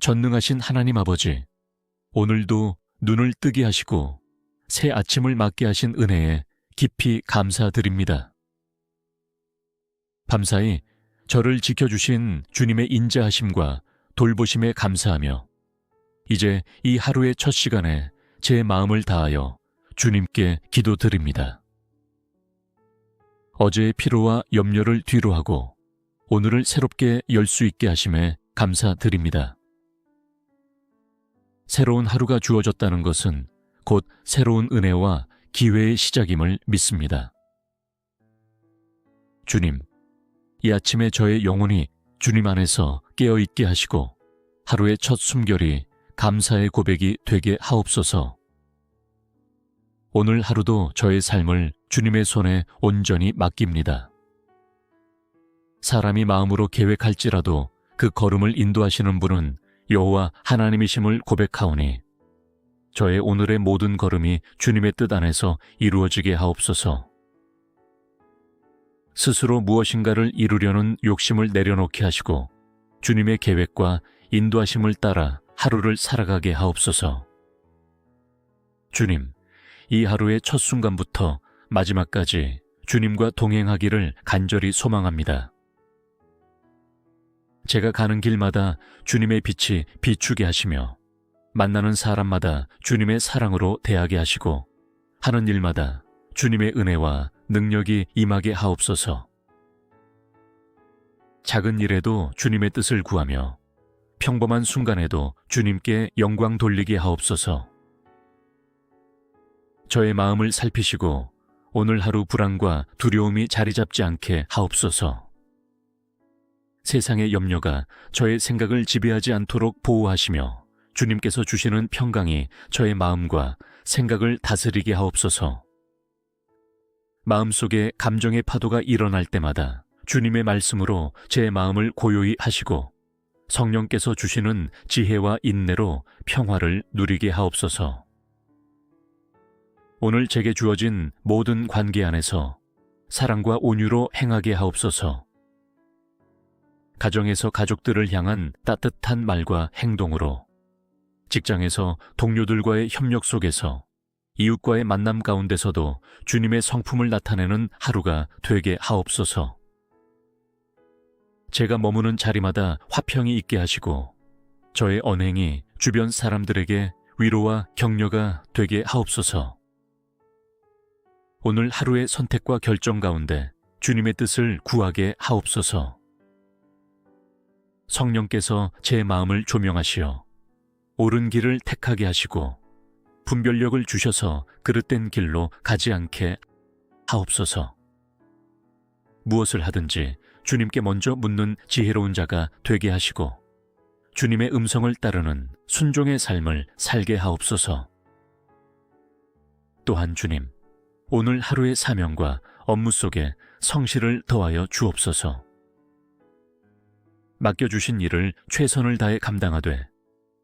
전능하신 하나님 아버지, 오늘도 눈을 뜨게 하시고 새 아침을 맞게 하신 은혜에 깊이 감사드립니다. 밤사이 저를 지켜주신 주님의 인자하심과 돌보심에 감사하며 이제 이 하루의 첫 시간에 제 마음을 다하여 주님께 기도드립니다. 어제의 피로와 염려를 뒤로하고 오늘을 새롭게 열 수 있게 하심에 감사드립니다. 새로운 하루가 주어졌다는 것은 곧 새로운 은혜와 기회의 시작임을 믿습니다. 주님, 이 아침에 저의 영혼이 주님 안에서 깨어있게 하시고 하루의 첫 숨결이 감사의 고백이 되게 하옵소서. 오늘 하루도 저의 삶을 주님의 손에 온전히 맡깁니다. 사람이 마음으로 계획할지라도 그 걸음을 인도하시는 분은 여호와 하나님이심을 고백하오니 저의 오늘의 모든 걸음이 주님의 뜻 안에서 이루어지게 하옵소서. 스스로 무엇인가를 이루려는 욕심을 내려놓게 하시고 주님의 계획과 인도하심을 따라 하루를 살아가게 하옵소서. 주님, 이 하루의 첫 순간부터 마지막까지 주님과 동행하기를 간절히 소망합니다. 제가 가는 길마다 주님의 빛이 비추게 하시며 만나는 사람마다 주님의 사랑으로 대하게 하시고 하는 일마다 주님의 은혜와 능력이 임하게 하옵소서. 작은 일에도 주님의 뜻을 구하며 평범한 순간에도 주님께 영광 돌리게 하옵소서. 저의 마음을 살피시고 오늘 하루 불안과 두려움이 자리 잡지 않게 하옵소서. 세상의 염려가 저의 생각을 지배하지 않도록 보호하시며 주님께서 주시는 평강이 저의 마음과 생각을 다스리게 하옵소서. 마음속에 감정의 파도가 일어날 때마다 주님의 말씀으로 제 마음을 고요히 하시고 성령께서 주시는 지혜와 인내로 평화를 누리게 하옵소서. 오늘 제게 주어진 모든 관계 안에서 사랑과 온유로 행하게 하옵소서. 가정에서 가족들을 향한 따뜻한 말과 행동으로, 직장에서 동료들과의 협력 속에서, 이웃과의 만남 가운데서도 주님의 성품을 나타내는 하루가 되게 하옵소서. 제가 머무는 자리마다 화평이 있게 하시고 저의 언행이 주변 사람들에게 위로와 격려가 되게 하옵소서. 오늘 하루의 선택과 결정 가운데 주님의 뜻을 구하게 하옵소서. 성령께서 제 마음을 조명하시어 옳은 길을 택하게 하시고 분별력을 주셔서 그릇된 길로 가지 않게 하옵소서. 무엇을 하든지 주님께 먼저 묻는 지혜로운 자가 되게 하시고 주님의 음성을 따르는 순종의 삶을 살게 하옵소서. 또한 주님, 오늘 하루의 사명과 업무 속에 성실을 더하여 주옵소서. 맡겨주신 일을 최선을 다해 감당하되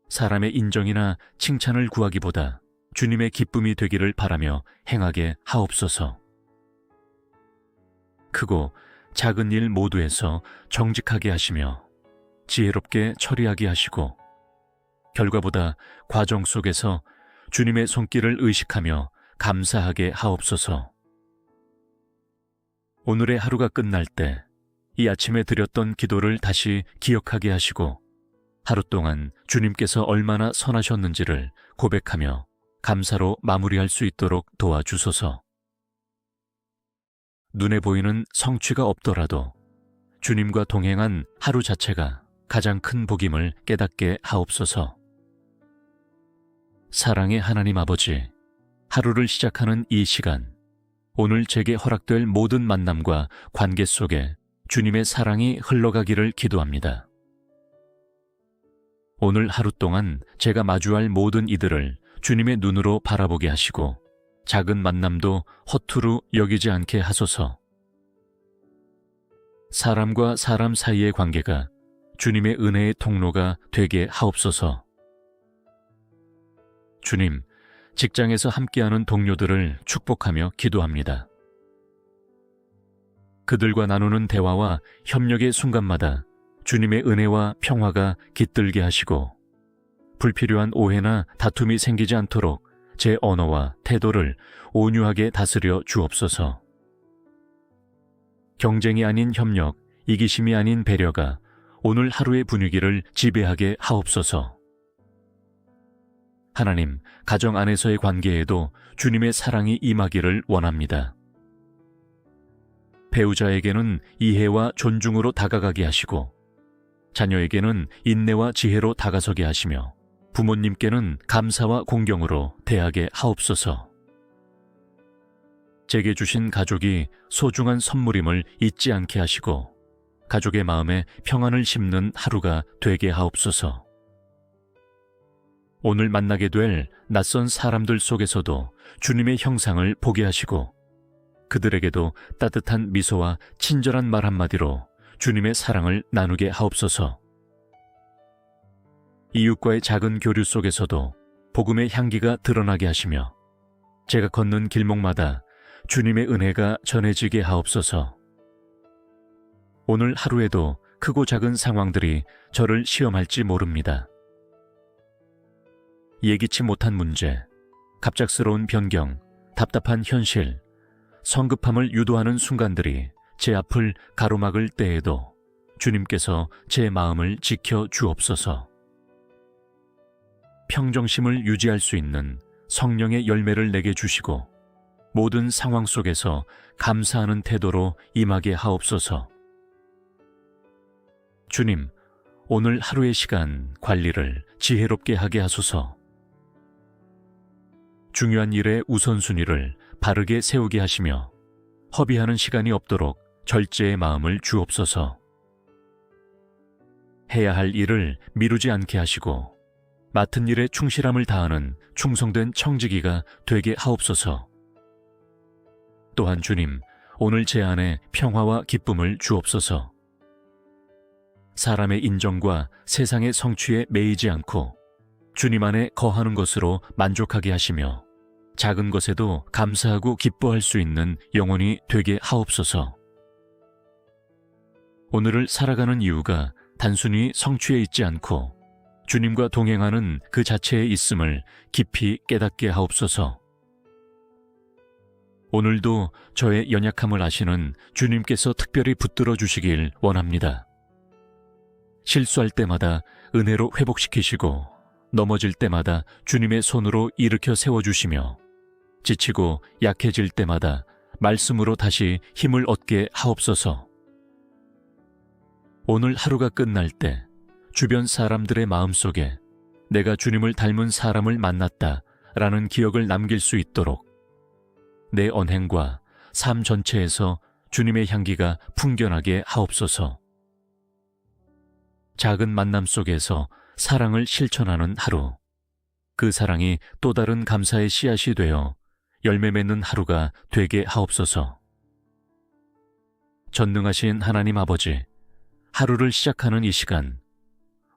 사람의 인정이나 칭찬을 구하기보다 주님의 기쁨이 되기를 바라며 행하게 하옵소서. 크고 작은 일 모두에서 정직하게 하시며 지혜롭게 처리하게 하시고 결과보다 과정 속에서 주님의 손길을 의식하며 감사하게 하옵소서. 오늘의 하루가 끝날 때 이 아침에 드렸던 기도를 다시 기억하게 하시고 하루 동안 주님께서 얼마나 선하셨는지를 고백하며 감사로 마무리할 수 있도록 도와주소서. 눈에 보이는 성취가 없더라도 주님과 동행한 하루 자체가 가장 큰 복임을 깨닫게 하옵소서. 사랑의 하나님 아버지, 하루를 시작하는 이 시간, 오늘 제게 허락될 모든 만남과 관계 속에 주님의 사랑이 흘러가기를 기도합니다. 오늘 하루 동안 제가 마주할 모든 이들을 주님의 눈으로 바라보게 하시고 작은 만남도 허투루 여기지 않게 하소서. 사람과 사람 사이의 관계가 주님의 은혜의 통로가 되게 하옵소서. 주님, 직장에서 함께하는 동료들을 축복하며 기도합니다. 그들과 나누는 대화와 협력의 순간마다 주님의 은혜와 평화가 깃들게 하시고 불필요한 오해나 다툼이 생기지 않도록 제 언어와 태도를 온유하게 다스려 주옵소서. 경쟁이 아닌 협력, 이기심이 아닌 배려가 오늘 하루의 분위기를 지배하게 하옵소서. 하나님, 가정 안에서의 관계에도 주님의 사랑이 임하기를 원합니다. 배우자에게는 이해와 존중으로 다가가게 하시고, 자녀에게는 인내와 지혜로 다가서게 하시며, 부모님께는 감사와 공경으로 대하게 하옵소서. 제게 주신 가족이 소중한 선물임을 잊지 않게 하시고, 가족의 마음에 평안을 심는 하루가 되게 하옵소서. 오늘 만나게 될 낯선 사람들 속에서도 주님의 형상을 보게 하시고, 그들에게도 따뜻한 미소와 친절한 말 한마디로 주님의 사랑을 나누게 하옵소서. 이웃과의 작은 교류 속에서도 복음의 향기가 드러나게 하시며, 제가 걷는 길목마다 주님의 은혜가 전해지게 하옵소서. 오늘 하루에도 크고 작은 상황들이 저를 시험할지 모릅니다. 예기치 못한 문제, 갑작스러운 변경, 답답한 현실, 성급함을 유도하는 순간들이 제 앞을 가로막을 때에도 주님께서 제 마음을 지켜 주옵소서. 평정심을 유지할 수 있는 성령의 열매를 내게 주시고, 모든 상황 속에서 감사하는 태도로 임하게 하옵소서. 주님, 오늘 하루의 시간 관리를 지혜롭게 하게 하소서. 중요한 일의 우선순위를 바르게 세우게 하시며, 허비하는 시간이 없도록 절제의 마음을 주옵소서. 해야 할 일을 미루지 않게 하시고, 맡은 일에 충실함을 다하는 충성된 청지기가 되게 하옵소서. 또한 주님, 오늘 제 안에 평화와 기쁨을 주옵소서. 사람의 인정과 세상의 성취에 매이지 않고 주님 안에 거하는 것으로 만족하게 하시며, 작은 것에도 감사하고 기뻐할 수 있는 영혼이 되게 하옵소서. 오늘을 살아가는 이유가 단순히 성취에 있지 않고 주님과 동행하는 그 자체에 있음을 깊이 깨닫게 하옵소서. 오늘도 저의 연약함을 아시는 주님께서 특별히 붙들어 주시길 원합니다. 실수할 때마다 은혜로 회복시키시고, 넘어질 때마다 주님의 손으로 일으켜 세워주시며, 지치고 약해질 때마다 말씀으로 다시 힘을 얻게 하옵소서. 오늘 하루가 끝날 때 주변 사람들의 마음속에 내가 주님을 닮은 사람을 만났다 라는 기억을 남길 수 있도록 내 언행과 삶 전체에서 주님의 향기가 풍겨나게 하옵소서. 작은 만남 속에서 사랑을 실천하는 하루, 그 사랑이 또 다른 감사의 씨앗이 되어 열매 맺는 하루가 되게 하옵소서. 전능하신 하나님 아버지, 하루를 시작하는 이 시간,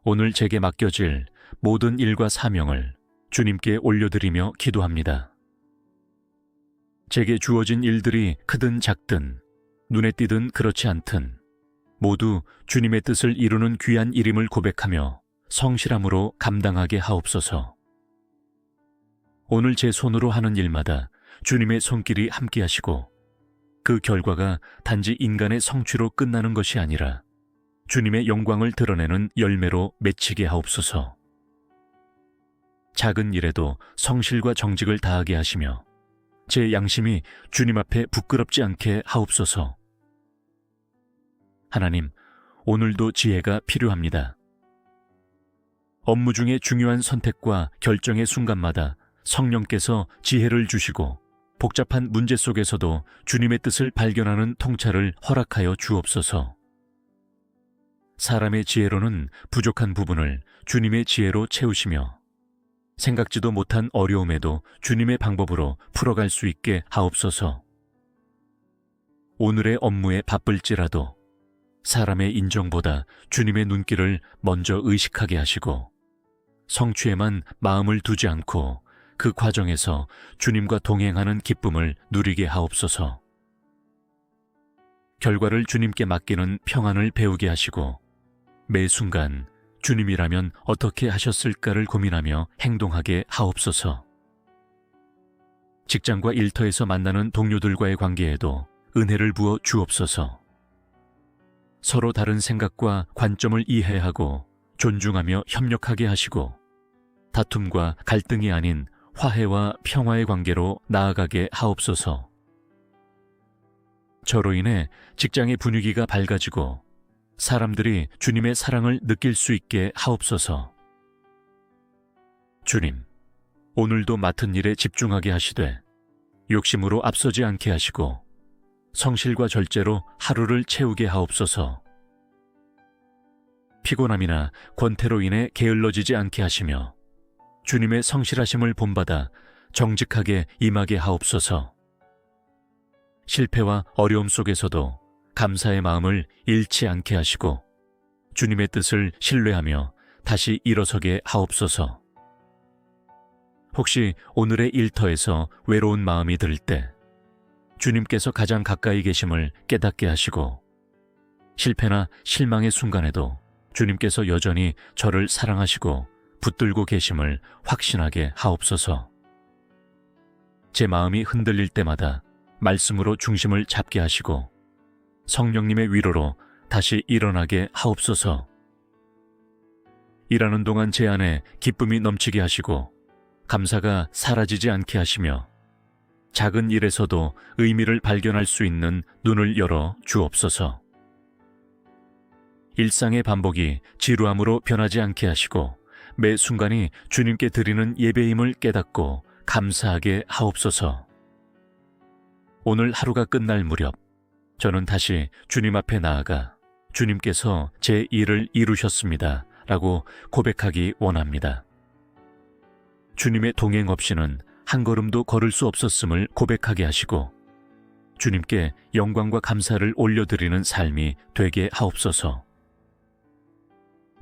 오늘 제게 맡겨질 모든 일과 사명을 주님께 올려드리며 기도합니다. 제게 주어진 일들이 크든 작든, 눈에 띄든 그렇지 않든 모두 주님의 뜻을 이루는 귀한 일임을 고백하며 성실함으로 감당하게 하옵소서. 오늘 제 손으로 하는 일마다 주님의 손길이 함께 하시고, 그 결과가 단지 인간의 성취로 끝나는 것이 아니라 주님의 영광을 드러내는 열매로 맺히게 하옵소서. 작은 일에도 성실과 정직을 다하게 하시며, 제 양심이 주님 앞에 부끄럽지 않게 하옵소서. 하나님, 오늘도 지혜가 필요합니다. 업무 중에 중요한 선택과 결정의 순간마다 성령께서 지혜를 주시고, 복잡한 문제 속에서도 주님의 뜻을 발견하는 통찰을 허락하여 주옵소서. 사람의 지혜로는 부족한 부분을 주님의 지혜로 채우시며, 생각지도 못한 어려움에도 주님의 방법으로 풀어갈 수 있게 하옵소서. 오늘의 업무에 바쁠지라도 사람의 인정보다 주님의 눈길을 먼저 의식하게 하시고, 성취에만 마음을 두지 않고 그 과정에서 주님과 동행하는 기쁨을 누리게 하옵소서. 결과를 주님께 맡기는 평안을 배우게 하시고, 매 순간 주님이라면 어떻게 하셨을까를 고민하며 행동하게 하옵소서. 직장과 일터에서 만나는 동료들과의 관계에도 은혜를 부어 주옵소서. 서로 다른 생각과 관점을 이해하고 존중하며 협력하게 하시고 다툼과 갈등이 아닌 화해와 평화의 관계로 나아가게 하옵소서. 저로 인해 직장의 분위기가 밝아지고 사람들이 주님의 사랑을 느낄 수 있게 하옵소서. 주님, 오늘도 맡은 일에 집중하게 하시되 욕심으로 앞서지 않게 하시고 성실과 절제로 하루를 채우게 하옵소서. 피곤함이나 권태로 인해 게을러지지 않게 하시며 주님의 성실하심을 본받아 정직하게 임하게 하옵소서. 실패와 어려움 속에서도 감사의 마음을 잃지 않게 하시고 주님의 뜻을 신뢰하며 다시 일어서게 하옵소서. 혹시 오늘의 일터에서 외로운 마음이 들 때 주님께서 가장 가까이 계심을 깨닫게 하시고 실패나 실망의 순간에도 주님께서 여전히 저를 사랑하시고 붙들고 계심을 확신하게 하옵소서. 제 마음이 흔들릴 때마다 말씀으로 중심을 잡게 하시고 성령님의 위로로 다시 일어나게 하옵소서. 일하는 동안 제 안에 기쁨이 넘치게 하시고 감사가 사라지지 않게 하시며 작은 일에서도 의미를 발견할 수 있는 눈을 열어 주옵소서. 일상의 반복이 지루함으로 변하지 않게 하시고 매 순간이 주님께 드리는 예배임을 깨닫고 감사하게 하옵소서. 오늘 하루가 끝날 무렵 저는 다시 주님 앞에 나아가 주님께서 제 일을 이루셨습니다 라고 고백하기 원합니다. 주님의 동행 없이는 한 걸음도 걸을 수 없었음을 고백하게 하시고 주님께 영광과 감사를 올려드리는 삶이 되게 하옵소서.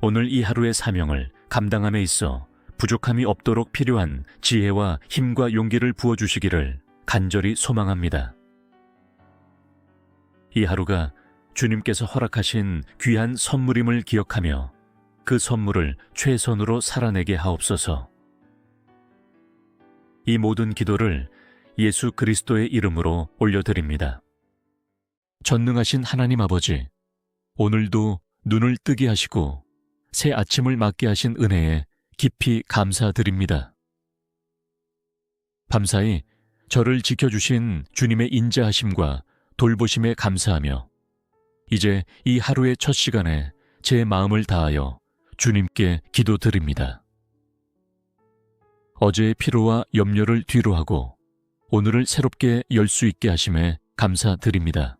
오늘 이 하루의 사명을 감당함에 있어 부족함이 없도록 필요한 지혜와 힘과 용기를 부어주시기를 간절히 소망합니다. 이 하루가 주님께서 허락하신 귀한 선물임을 기억하며 그 선물을 최선으로 살아내게 하옵소서. 이 모든 기도를 예수 그리스도의 이름으로 올려드립니다. 전능하신 하나님 아버지, 오늘도 눈을 뜨게 하시고 새 아침을 맞게 하신 은혜에 깊이 감사드립니다. 밤사이 저를 지켜주신 주님의 인자하심과 돌보심에 감사하며 이제 이 하루의 첫 시간에 제 마음을 다하여 주님께 기도드립니다. 어제의 피로와 염려를 뒤로하고 오늘을 새롭게 열 수 있게 하심에 감사드립니다.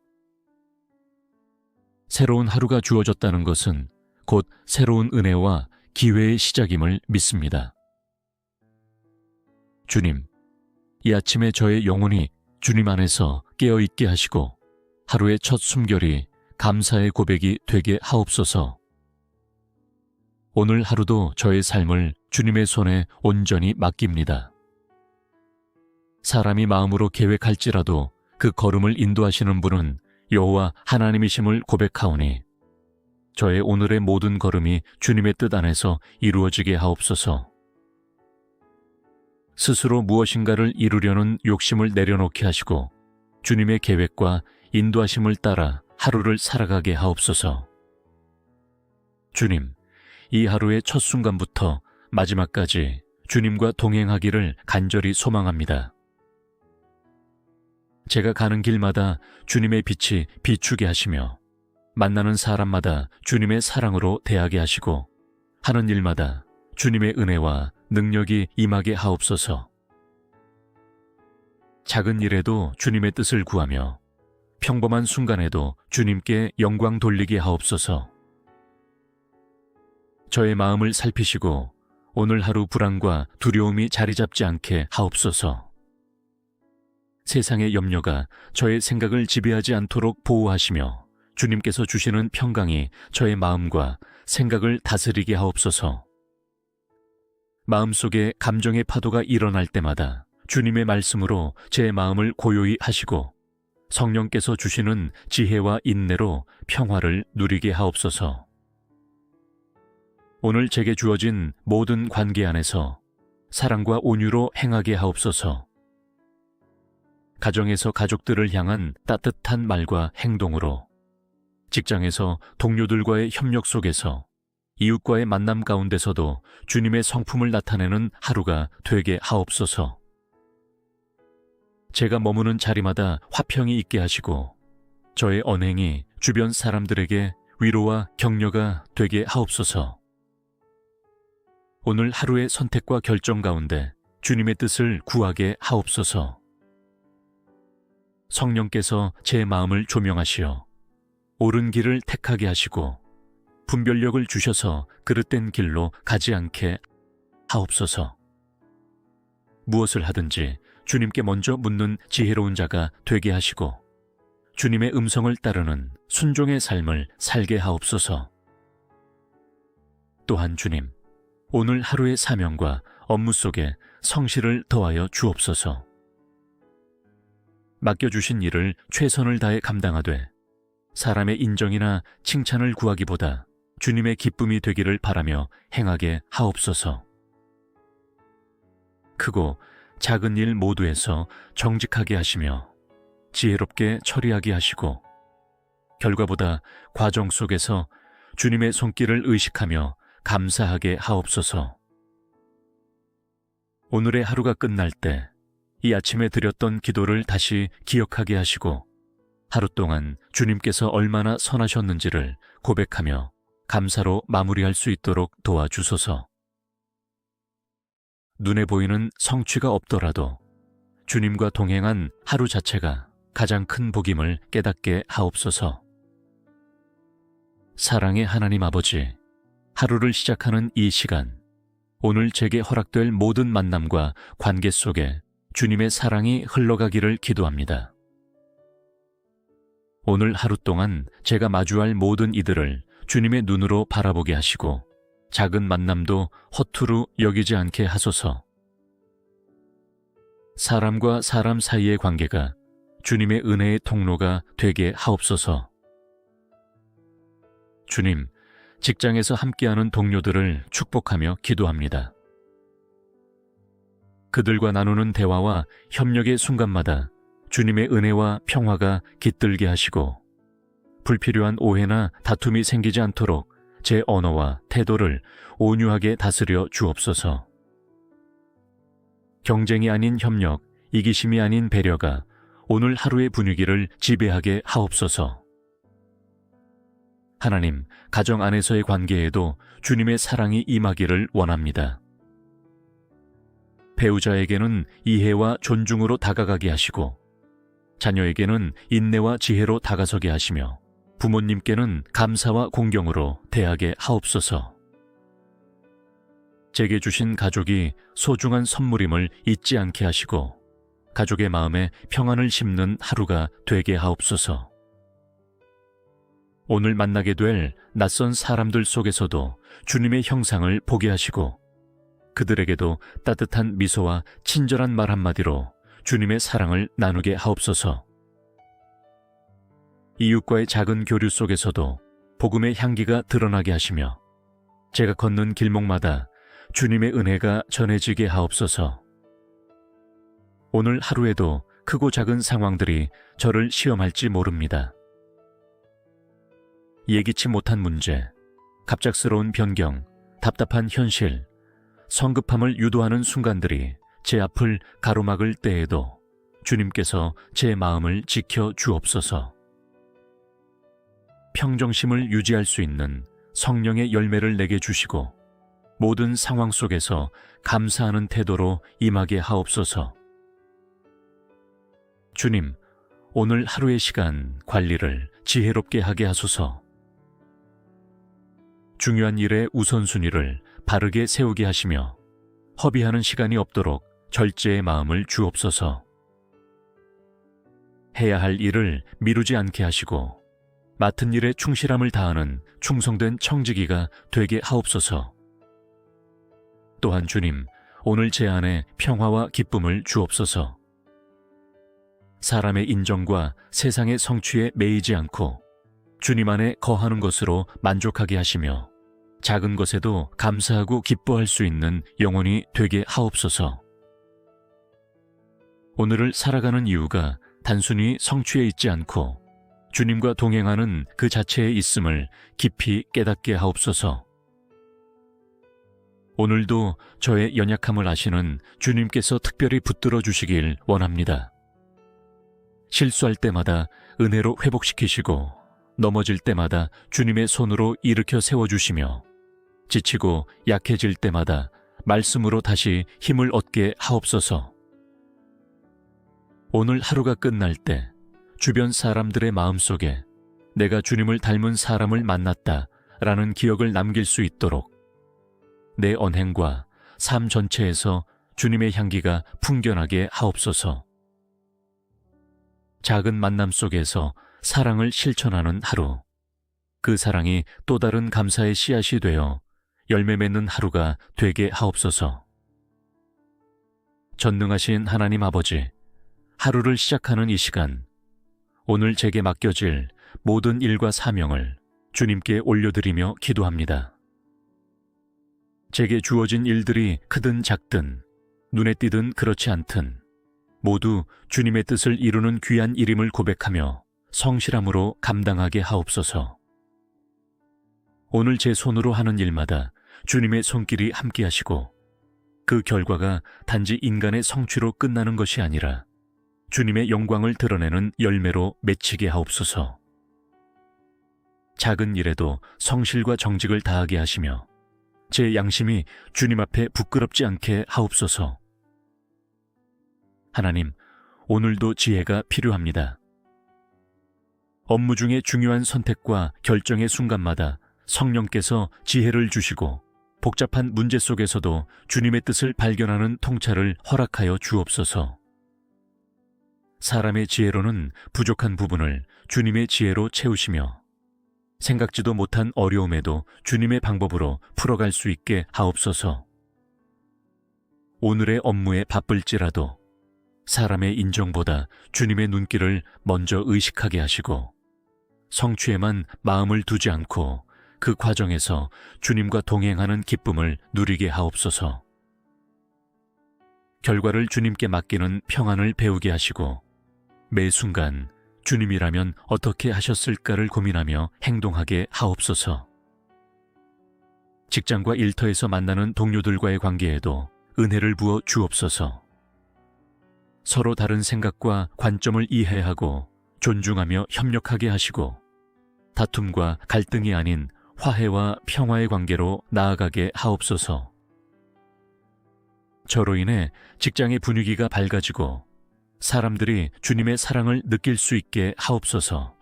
새로운 하루가 주어졌다는 것은 곧 새로운 은혜와 기회의 시작임을 믿습니다. 주님, 이 아침에 저의 영혼이 주님 안에서 깨어있게 하시고 하루의 첫 숨결이 감사의 고백이 되게 하옵소서. 오늘 하루도 저의 삶을 주님의 손에 온전히 맡깁니다. 사람이 마음으로 계획할지라도 그 걸음을 인도하시는 분은 여호와 하나님이심을 고백하오니 저의 오늘의 모든 걸음이 주님의 뜻 안에서 이루어지게 하옵소서. 스스로 무엇인가를 이루려는 욕심을 내려놓게 하시고 주님의 계획과 인도하심을 따라 하루를 살아가게 하옵소서. 주님, 이 하루의 첫 순간부터 마지막까지 주님과 동행하기를 간절히 소망합니다. 제가 가는 길마다 주님의 빛이 비추게 하시며 만나는 사람마다 주님의 사랑으로 대하게 하시고 하는 일마다 주님의 은혜와 능력이 임하게 하옵소서. 작은 일에도 주님의 뜻을 구하며 평범한 순간에도 주님께 영광 돌리게 하옵소서. 저의 마음을 살피시고 오늘 하루 불안과 두려움이 자리 잡지 않게 하옵소서. 세상의 염려가 저의 생각을 지배하지 않도록 보호하시며 주님께서 주시는 평강이 저의 마음과 생각을 다스리게 하옵소서. 마음속에 감정의 파도가 일어날 때마다 주님의 말씀으로 제 마음을 고요히 하시고 성령께서 주시는 지혜와 인내로 평화를 누리게 하옵소서. 오늘 제게 주어진 모든 관계 안에서 사랑과 온유로 행하게 하옵소서. 가정에서 가족들을 향한 따뜻한 말과 행동으로, 직장에서 동료들과의 협력 속에서, 이웃과의 만남 가운데서도 주님의 성품을 나타내는 하루가 되게 하옵소서. 제가 머무는 자리마다 화평이 있게 하시고 저의 언행이 주변 사람들에게 위로와 격려가 되게 하옵소서. 오늘 하루의 선택과 결정 가운데 주님의 뜻을 구하게 하옵소서. 성령께서 제 마음을 조명하시어 옳은 길을 택하게 하시고 분별력을 주셔서 그릇된 길로 가지 않게 하옵소서. 무엇을 하든지 주님께 먼저 묻는 지혜로운 자가 되게 하시고 주님의 음성을 따르는 순종의 삶을 살게 하옵소서. 또한 주님, 오늘 하루의 사명과 업무 속에 성실을 더하여 주옵소서. 맡겨주신 일을 최선을 다해 감당하되 사람의 인정이나 칭찬을 구하기보다 주님의 기쁨이 되기를 바라며 행하게 하옵소서. 크고 작은 일 모두에서 정직하게 하시며 지혜롭게 처리하게 하시고 결과보다 과정 속에서 주님의 손길을 의식하며 감사하게 하옵소서. 오늘의 하루가 끝날 때 이 아침에 드렸던 기도를 다시 기억하게 하시고 하루 동안 주님께서 얼마나 선하셨는지를 고백하며 감사로 마무리할 수 있도록 도와주소서. 눈에 보이는 성취가 없더라도 주님과 동행한 하루 자체가 가장 큰 복임을 깨닫게 하옵소서. 사랑의 하나님 아버지, 하루를 시작하는 이 시간, 오늘 제게 허락될 모든 만남과 관계 속에 주님의 사랑이 흘러가기를 기도합니다. 오늘 하루 동안 제가 마주할 모든 이들을 주님의 눈으로 바라보게 하시고 작은 만남도 허투루 여기지 않게 하소서. 사람과 사람 사이의 관계가 주님의 은혜의 통로가 되게 하옵소서. 주님, 직장에서 함께하는 동료들을 축복하며 기도합니다. 그들과 나누는 대화와 협력의 순간마다 주님의 은혜와 평화가 깃들게 하시고 불필요한 오해나 다툼이 생기지 않도록 제 언어와 태도를 온유하게 다스려 주옵소서. 경쟁이 아닌 협력, 이기심이 아닌 배려가 오늘 하루의 분위기를 지배하게 하옵소서. 하나님, 가정 안에서의 관계에도 주님의 사랑이 임하기를 원합니다. 배우자에게는 이해와 존중으로 다가가게 하시고 자녀에게는 인내와 지혜로 다가서게 하시며 부모님께는 감사와 공경으로 대하게 하옵소서. 제게 주신 가족이 소중한 선물임을 잊지 않게 하시고 가족의 마음에 평안을 심는 하루가 되게 하옵소서. 오늘 만나게 될 낯선 사람들 속에서도 주님의 형상을 보게 하시고 그들에게도 따뜻한 미소와 친절한 말 한마디로 주님의 사랑을 나누게 하옵소서. 이웃과의 작은 교류 속에서도 복음의 향기가 드러나게 하시며 제가 걷는 길목마다 주님의 은혜가 전해지게 하옵소서. 오늘 하루에도 크고 작은 상황들이 저를 시험할지 모릅니다. 예기치 못한 문제, 갑작스러운 변경, 답답한 현실, 성급함을 유도하는 순간들이 제 앞을 가로막을 때에도 주님께서 제 마음을 지켜 주옵소서. 평정심을 유지할 수 있는 성령의 열매를 내게 주시고 모든 상황 속에서 감사하는 태도로 임하게 하옵소서. 주님, 오늘 하루의 시간 관리를 지혜롭게 하게 하소서. 중요한 일의 우선순위를 바르게 세우게 하시며 허비하는 시간이 없도록 절제의 마음을 주옵소서. 해야 할 일을 미루지 않게 하시고 맡은 일에 충실함을 다하는 충성된 청지기가 되게 하옵소서. 또한 주님, 오늘 제 안에 평화와 기쁨을 주옵소서. 사람의 인정과 세상의 성취에 매이지 않고 주님 안에 거하는 것으로 만족하게 하시며 작은 것에도 감사하고 기뻐할 수 있는 영혼이 되게 하옵소서. 오늘을 살아가는 이유가 단순히 성취에 있지 않고 주님과 동행하는 그 자체에 있음을 깊이 깨닫게 하옵소서. 오늘도 저의 연약함을 아시는 주님께서 특별히 붙들어 주시길 원합니다. 실수할 때마다 은혜로 회복시키시고 넘어질 때마다 주님의 손으로 일으켜 세워주시며 지치고 약해질 때마다 말씀으로 다시 힘을 얻게 하옵소서. 오늘 하루가 끝날 때 주변 사람들의 마음속에 내가 주님을 닮은 사람을 만났다 라는 기억을 남길 수 있도록 내 언행과 삶 전체에서 주님의 향기가 풍겨나게 하옵소서. 작은 만남 속에서 사랑을 실천하는 하루, 그 사랑이 또 다른 감사의 씨앗이 되어 열매 맺는 하루가 되게 하옵소서. 전능하신 하나님 아버지, 하루를 시작하는 이 시간, 오늘 제게 맡겨질 모든 일과 사명을 주님께 올려드리며 기도합니다. 제게 주어진 일들이 크든 작든, 눈에 띄든 그렇지 않든 모두 주님의 뜻을 이루는 귀한 일임을 고백하며 성실함으로 감당하게 하옵소서. 오늘 제 손으로 하는 일마다 주님의 손길이 함께하시고 그 결과가 단지 인간의 성취로 끝나는 것이 아니라 주님의 영광을 드러내는 열매로 맺히게 하옵소서. 작은 일에도 성실과 정직을 다하게 하시며 제 양심이 주님 앞에 부끄럽지 않게 하옵소서. 하나님, 오늘도 지혜가 필요합니다. 업무 중에 중요한 선택과 결정의 순간마다 성령께서 지혜를 주시고 복잡한 문제 속에서도 주님의 뜻을 발견하는 통찰을 허락하여 주옵소서. 사람의 지혜로는 부족한 부분을 주님의 지혜로 채우시며 생각지도 못한 어려움에도 주님의 방법으로 풀어갈 수 있게 하옵소서. 오늘의 업무에 바쁠지라도 사람의 인정보다 주님의 눈길을 먼저 의식하게 하시고 성취에만 마음을 두지 않고 그 과정에서 주님과 동행하는 기쁨을 누리게 하옵소서. 결과를 주님께 맡기는 평안을 배우게 하시고 매 순간 주님이라면 어떻게 하셨을까를 고민하며 행동하게 하옵소서. 직장과 일터에서 만나는 동료들과의 관계에도 은혜를 부어 주옵소서. 서로 다른 생각과 관점을 이해하고 존중하며 협력하게 하시고 다툼과 갈등이 아닌 화해와 평화의 관계로 나아가게 하옵소서. 저로 인해 직장의 분위기가 밝아지고 사람들이 주님의 사랑을 느낄 수 있게 하옵소서.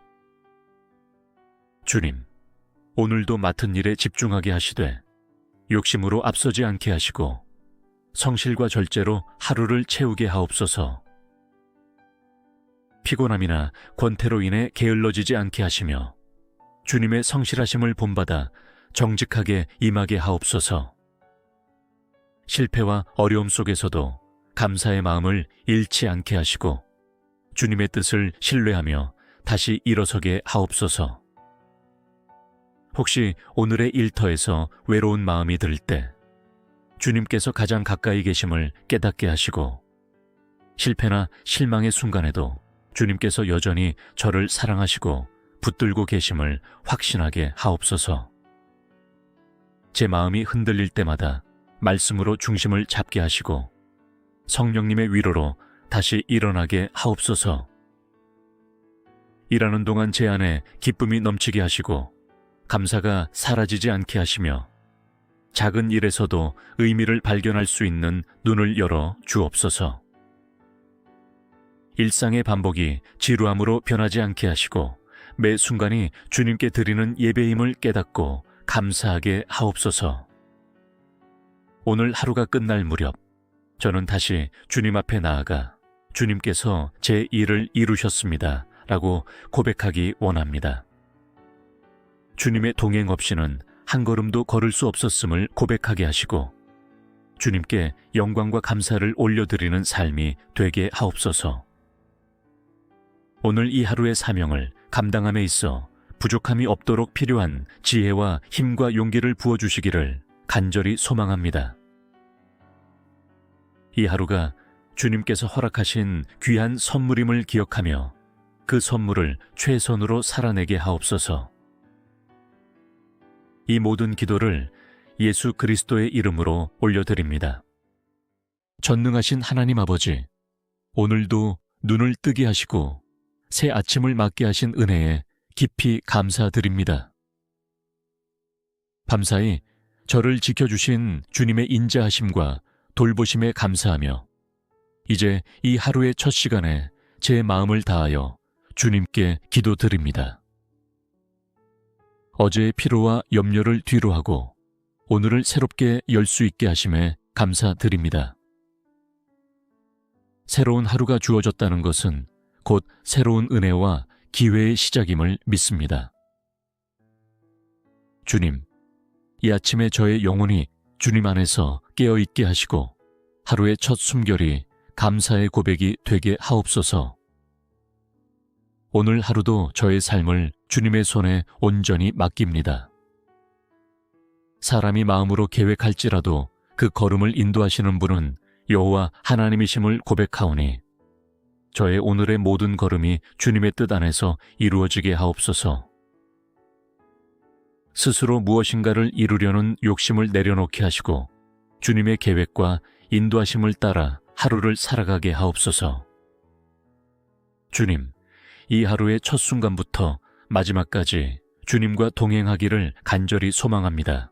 주님, 오늘도 맡은 일에 집중하게 하시되 욕심으로 앞서지 않게 하시고 성실과 절제로 하루를 채우게 하옵소서. 피곤함이나 권태로 인해 게을러지지 않게 하시며 주님의 성실하심을 본받아 정직하게 임하게 하옵소서. 실패와 어려움 속에서도 감사의 마음을 잃지 않게 하시고 주님의 뜻을 신뢰하며 다시 일어서게 하옵소서. 혹시 오늘의 일터에서 외로운 마음이 들 때 주님께서 가장 가까이 계심을 깨닫게 하시고 실패나 실망의 순간에도 주님께서 여전히 저를 사랑하시고 붙들고 계심을 확신하게 하옵소서. 제 마음이 흔들릴 때마다 말씀으로 중심을 잡게 하시고 성령님의 위로로 다시 일어나게 하옵소서. 일하는 동안 제 안에 기쁨이 넘치게 하시고 감사가 사라지지 않게 하시며 작은 일에서도 의미를 발견할 수 있는 눈을 열어 주옵소서. 일상의 반복이 지루함으로 변하지 않게 하시고 매 순간이 주님께 드리는 예배임을 깨닫고 감사하게 하옵소서. 오늘 하루가 끝날 무렵 저는 다시 주님 앞에 나아가 주님께서 제 일을 이루셨습니다 라고 고백하기 원합니다. 주님의 동행 없이는 한 걸음도 걸을 수 없었음을 고백하게 하시고 주님께 영광과 감사를 올려드리는 삶이 되게 하옵소서. 오늘 이 하루의 사명을 감당함에 있어 부족함이 없도록 필요한 지혜와 힘과 용기를 부어주시기를 간절히 소망합니다. 이 하루가 주님께서 허락하신 귀한 선물임을 기억하며 그 선물을 최선으로 살아내게 하옵소서. 이 모든 기도를 예수 그리스도의 이름으로 올려드립니다. 전능하신 하나님 아버지, 오늘도 눈을 뜨게 하시고 새 아침을 맞게 하신 은혜에 깊이 감사드립니다. 밤사이 저를 지켜주신 주님의 인자하심과 돌보심에 감사하며 이제 이 하루의 첫 시간에 제 마음을 다하여 주님께 기도드립니다. 어제의 피로와 염려를 뒤로하고 오늘을 새롭게 열 수 있게 하심에 감사드립니다. 새로운 하루가 주어졌다는 것은 곧 새로운 은혜와 기회의 시작임을 믿습니다. 주님, 이 아침에 저의 영혼이 주님 안에서 깨어있게 하시고 하루의 첫 숨결이 감사의 고백이 되게 하옵소서. 오늘 하루도 저의 삶을 주님의 손에 온전히 맡깁니다. 사람이 마음으로 계획할지라도 그 걸음을 인도하시는 분은 여호와 하나님이심을 고백하오니 저의 오늘의 모든 걸음이 주님의 뜻 안에서 이루어지게 하옵소서. 스스로 무엇인가를 이루려는 욕심을 내려놓게 하시고 주님의 계획과 인도하심을 따라 하루를 살아가게 하옵소서. 주님, 이 하루의 첫 순간부터 마지막까지 주님과 동행하기를 간절히 소망합니다.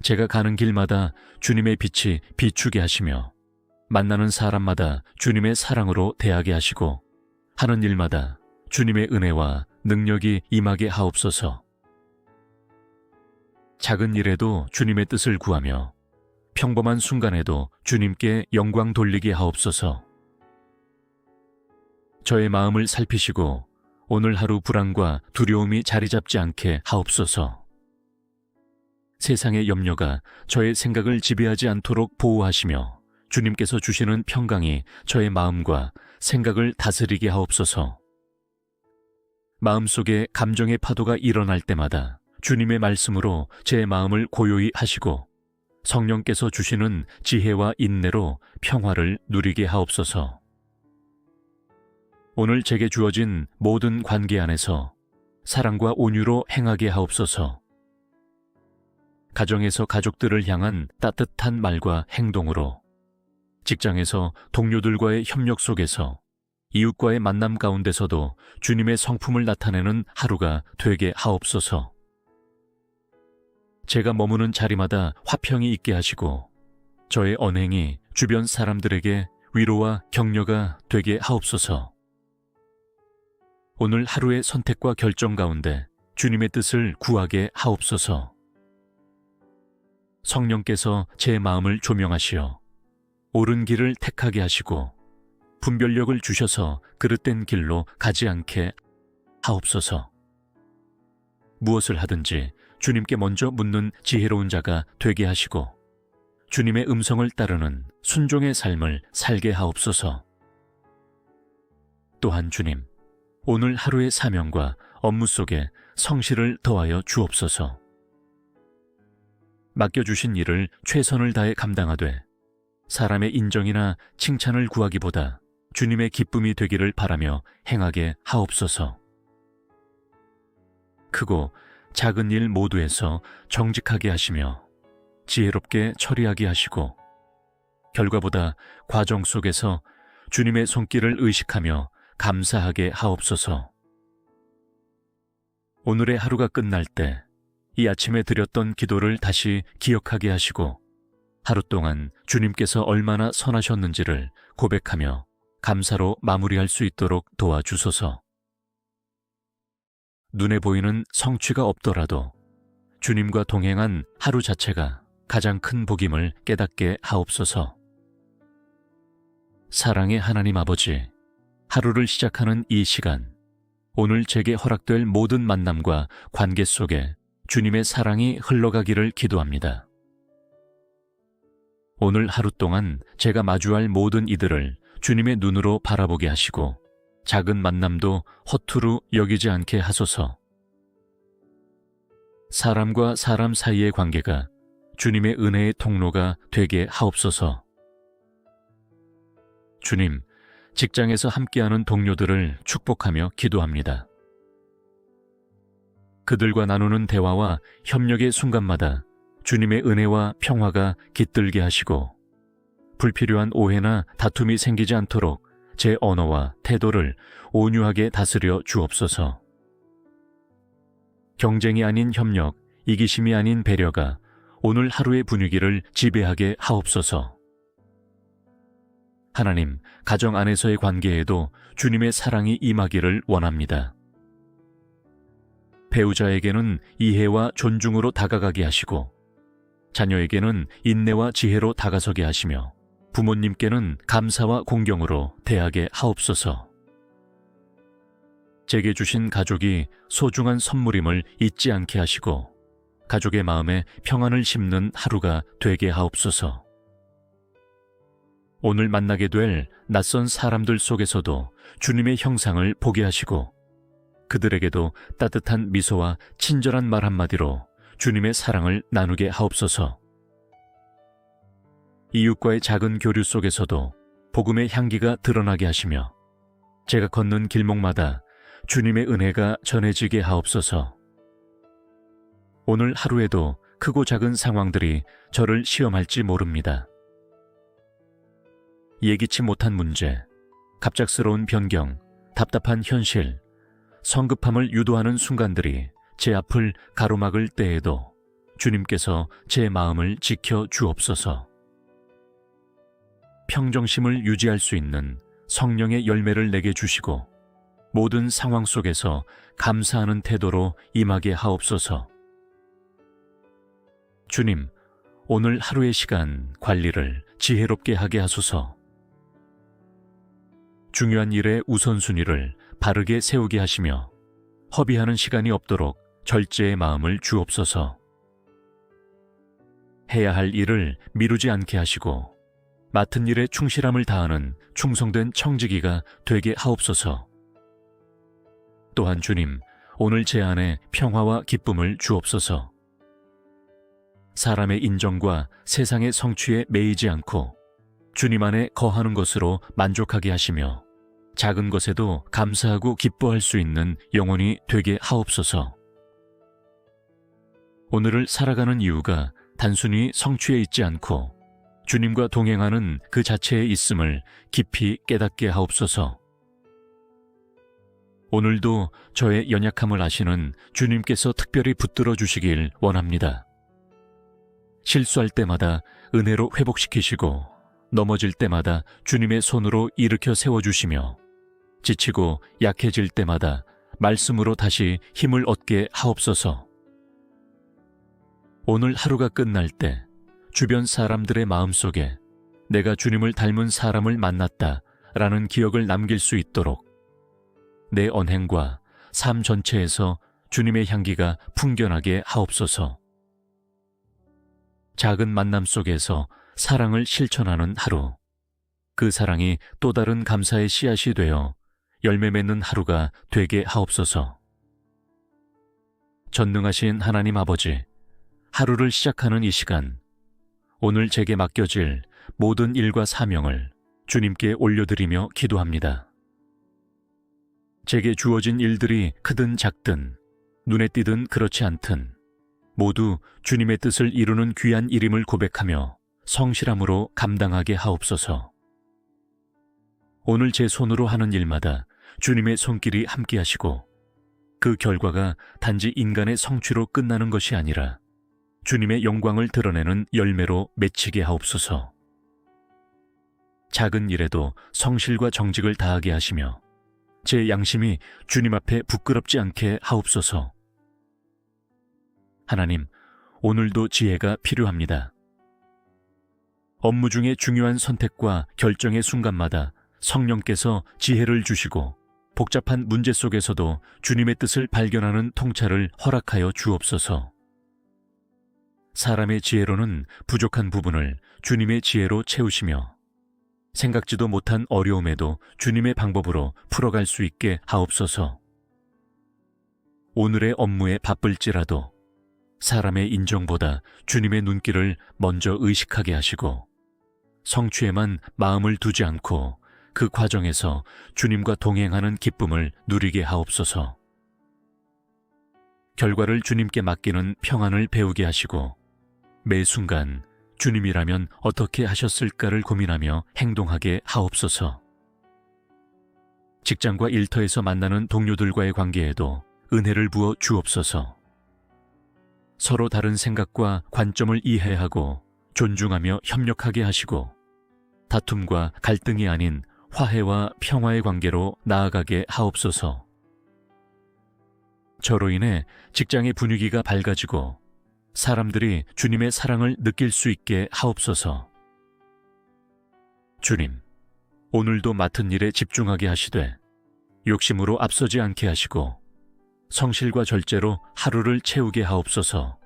제가 가는 길마다 주님의 빛이 비추게 하시며 만나는 사람마다 주님의 사랑으로 대하게 하시고 하는 일마다 주님의 은혜와 능력이 임하게 하옵소서. 작은 일에도 주님의 뜻을 구하며 평범한 순간에도 주님께 영광 돌리게 하옵소서. 저의 마음을 살피시고 오늘 하루 불안과 두려움이 자리 잡지 않게 하옵소서. 세상의 염려가 저의 생각을 지배하지 않도록 보호하시며 주님께서 주시는 평강이 저의 마음과 생각을 다스리게 하옵소서. 마음속에 감정의 파도가 일어날 때마다 주님의 말씀으로 제 마음을 고요히 하시고 성령께서 주시는 지혜와 인내로 평화를 누리게 하옵소서. 오늘 제게 주어진 모든 관계 안에서 사랑과 온유로 행하게 하옵소서. 가정에서 가족들을 향한 따뜻한 말과 행동으로, 직장에서 동료들과의 협력 속에서, 이웃과의 만남 가운데서도 주님의 성품을 나타내는 하루가 되게 하옵소서. 제가 머무는 자리마다 화평이 있게 하시고 저의 언행이 주변 사람들에게 위로와 격려가 되게 하옵소서. 오늘 하루의 선택과 결정 가운데 주님의 뜻을 구하게 하옵소서. 성령께서 제 마음을 조명하시어 옳은 길을 택하게 하시고 분별력을 주셔서 그릇된 길로 가지 않게 하옵소서. 무엇을 하든지 주님께 먼저 묻는 지혜로운 자가 되게 하시고 주님의 음성을 따르는 순종의 삶을 살게 하옵소서. 또한 주님, 오늘 하루의 사명과 업무 속에 성실을 더하여 주옵소서. 맡겨주신 일을 최선을 다해 감당하되 사람의 인정이나 칭찬을 구하기보다 주님의 기쁨이 되기를 바라며 행하게 하옵소서. 크고 작은 일 모두에서 정직하게 하시며 지혜롭게 처리하게 하시고 결과보다 과정 속에서 주님의 손길을 의식하며 감사하게 하옵소서. 오늘의 하루가 끝날 때 이 아침에 드렸던 기도를 다시 기억하게 하시고 하루 동안 주님께서 얼마나 선하셨는지를 고백하며 감사로 마무리할 수 있도록 도와주소서. 눈에 보이는 성취가 없더라도 주님과 동행한 하루 자체가 가장 큰 복임을 깨닫게 하옵소서. 사랑의 하나님 아버지, 하루를 시작하는 이 시간, 오늘 제게 허락될 모든 만남과 관계 속에 주님의 사랑이 흘러가기를 기도합니다. 오늘 하루 동안 제가 마주할 모든 이들을 주님의 눈으로 바라보게 하시고 작은 만남도 허투루 여기지 않게 하소서. 사람과 사람 사이의 관계가 주님의 은혜의 통로가 되게 하옵소서. 주님, 직장에서 함께하는 동료들을 축복하며 기도합니다. 그들과 나누는 대화와 협력의 순간마다 주님의 은혜와 평화가 깃들게 하시고 불필요한 오해나 다툼이 생기지 않도록 제 언어와 태도를 온유하게 다스려 주옵소서. 경쟁이 아닌 협력, 이기심이 아닌 배려가 오늘 하루의 분위기를 지배하게 하옵소서. 하나님, 가정 안에서의 관계에도 주님의 사랑이 임하기를 원합니다. 배우자에게는 이해와 존중으로 다가가게 하시고 자녀에게는 인내와 지혜로 다가서게 하시며 부모님께는 감사와 공경으로 대하게 하옵소서. 제게 주신 가족이 소중한 선물임을 잊지 않게 하시고 가족의 마음에 평안을 심는 하루가 되게 하옵소서. 오늘 만나게 될 낯선 사람들 속에서도 주님의 형상을 보게 하시고 그들에게도 따뜻한 미소와 친절한 말 한마디로 주님의 사랑을 나누게 하옵소서. 이웃과의 작은 교류 속에서도 복음의 향기가 드러나게 하시며 제가 걷는 길목마다 주님의 은혜가 전해지게 하옵소서. 오늘 하루에도 크고 작은 상황들이 저를 시험할지 모릅니다. 예기치 못한 문제, 갑작스러운 변경, 답답한 현실, 성급함을 유도하는 순간들이 제 앞을 가로막을 때에도 주님께서 제 마음을 지켜 주옵소서. 평정심을 유지할 수 있는 성령의 열매를 내게 주시고 모든 상황 속에서 감사하는 태도로 임하게 하옵소서. 주님, 오늘 하루의 시간 관리를 지혜롭게 하게 하소서. 중요한 일의 우선순위를 바르게 세우게 하시며 허비하는 시간이 없도록 절제의 마음을 주옵소서. 해야 할 일을 미루지 않게 하시고 맡은 일에 충실함을 다하는 충성된 청지기가 되게 하옵소서. 또한 주님, 오늘 제 안에 평화와 기쁨을 주옵소서. 사람의 인정과 세상의 성취에 매이지 않고 주님 안에 거하는 것으로 만족하게 하시며 작은 것에도 감사하고 기뻐할 수 있는 영혼이 되게 하옵소서. 오늘을 살아가는 이유가 단순히 성취에 있지 않고 주님과 동행하는 그 자체에 있음을 깊이 깨닫게 하옵소서. 오늘도 저의 연약함을 아시는 주님께서 특별히 붙들어 주시길 원합니다. 실수할 때마다 은혜로 회복시키시고 넘어질 때마다 주님의 손으로 일으켜 세워주시며 지치고 약해질 때마다 말씀으로 다시 힘을 얻게 하옵소서. 오늘 하루가 끝날 때 주변 사람들의 마음속에 내가 주님을 닮은 사람을 만났다 라는 기억을 남길 수 있도록 내 언행과 삶 전체에서 주님의 향기가 풍겨나게 하옵소서. 작은 만남 속에서 사랑을 실천하는 하루, 그 사랑이 또 다른 감사의 씨앗이 되어 열매 맺는 하루가 되게 하옵소서. 전능하신 하나님 아버지, 하루를 시작하는 이 시간, 오늘 제게 맡겨질 모든 일과 사명을 주님께 올려드리며 기도합니다. 제게 주어진 일들이 크든 작든, 눈에 띄든 그렇지 않든 모두 주님의 뜻을 이루는 귀한 일임을 고백하며 성실함으로 감당하게 하옵소서. 오늘 제 손으로 하는 일마다 주님의 손길이 함께 하시고 그 결과가 단지 인간의 성취로 끝나는 것이 아니라 주님의 영광을 드러내는 열매로 맺히게 하옵소서. 작은 일에도 성실과 정직을 다하게 하시며 제 양심이 주님 앞에 부끄럽지 않게 하옵소서. 하나님, 오늘도 지혜가 필요합니다. 업무 중에 중요한 선택과 결정의 순간마다 성령께서 지혜를 주시고 복잡한 문제 속에서도 주님의 뜻을 발견하는 통찰을 허락하여 주옵소서. 사람의 지혜로는 부족한 부분을 주님의 지혜로 채우시며 생각지도 못한 어려움에도 주님의 방법으로 풀어갈 수 있게 하옵소서. 오늘의 업무에 바쁠지라도 사람의 인정보다 주님의 눈길을 먼저 의식하게 하시고 성취에만 마음을 두지 않고 그 과정에서 주님과 동행하는 기쁨을 누리게 하옵소서. 결과를 주님께 맡기는 평안을 배우게 하시고 매 순간 주님이라면 어떻게 하셨을까를 고민하며 행동하게 하옵소서. 직장과 일터에서 만나는 동료들과의 관계에도 은혜를 부어 주옵소서. 서로 다른 생각과 관점을 이해하고 존중하며 협력하게 하시고 다툼과 갈등이 아닌 화해와 평화의 관계로 나아가게 하옵소서. 저로 인해 직장의 분위기가 밝아지고 사람들이 주님의 사랑을 느낄 수 있게 하옵소서. 주님, 오늘도 맡은 일에 집중하게 하시되 욕심으로 앞서지 않게 하시고 성실과 절제로 하루를 채우게 하옵소서.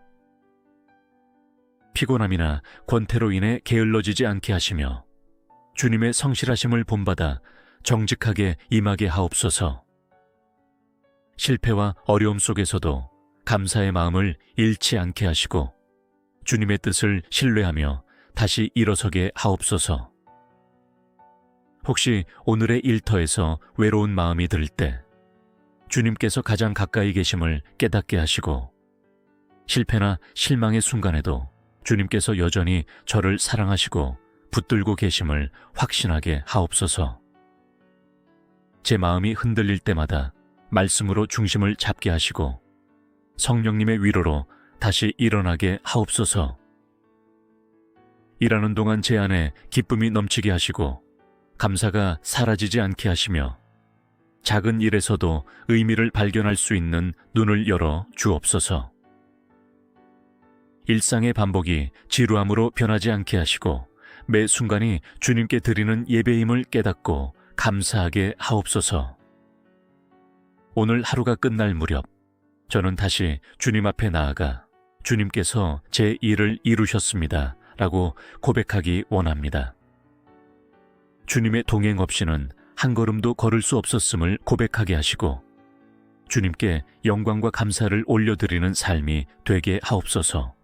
피곤함이나 권태로 인해 게을러지지 않게 하시며 주님의 성실하심을 본받아 정직하게 임하게 하옵소서. 실패와 어려움 속에서도 감사의 마음을 잃지 않게 하시고 주님의 뜻을 신뢰하며 다시 일어서게 하옵소서. 혹시 오늘의 일터에서 외로운 마음이 들 때 주님께서 가장 가까이 계심을 깨닫게 하시고 실패나 실망의 순간에도 주님께서 여전히 저를 사랑하시고 붙들고 계심을 확신하게 하옵소서. 제 마음이 흔들릴 때마다 말씀으로 중심을 잡게 하시고 성령님의 위로로 다시 일어나게 하옵소서. 일하는 동안 제 안에 기쁨이 넘치게 하시고 감사가 사라지지 않게 하시며 작은 일에서도 의미를 발견할 수 있는 눈을 열어 주옵소서. 일상의 반복이 지루함으로 변하지 않게 하시고 매 순간이 주님께 드리는 예배임을 깨닫고 감사하게 하옵소서. 오늘 하루가 끝날 무렵 저는 다시 주님 앞에 나아가 주님께서 제 일을 이루셨습니다 라고 고백하기 원합니다. 주님의 동행 없이는 한 걸음도 걸을 수 없었음을 고백하게 하시고 주님께 영광과 감사를 올려드리는 삶이 되게 하옵소서.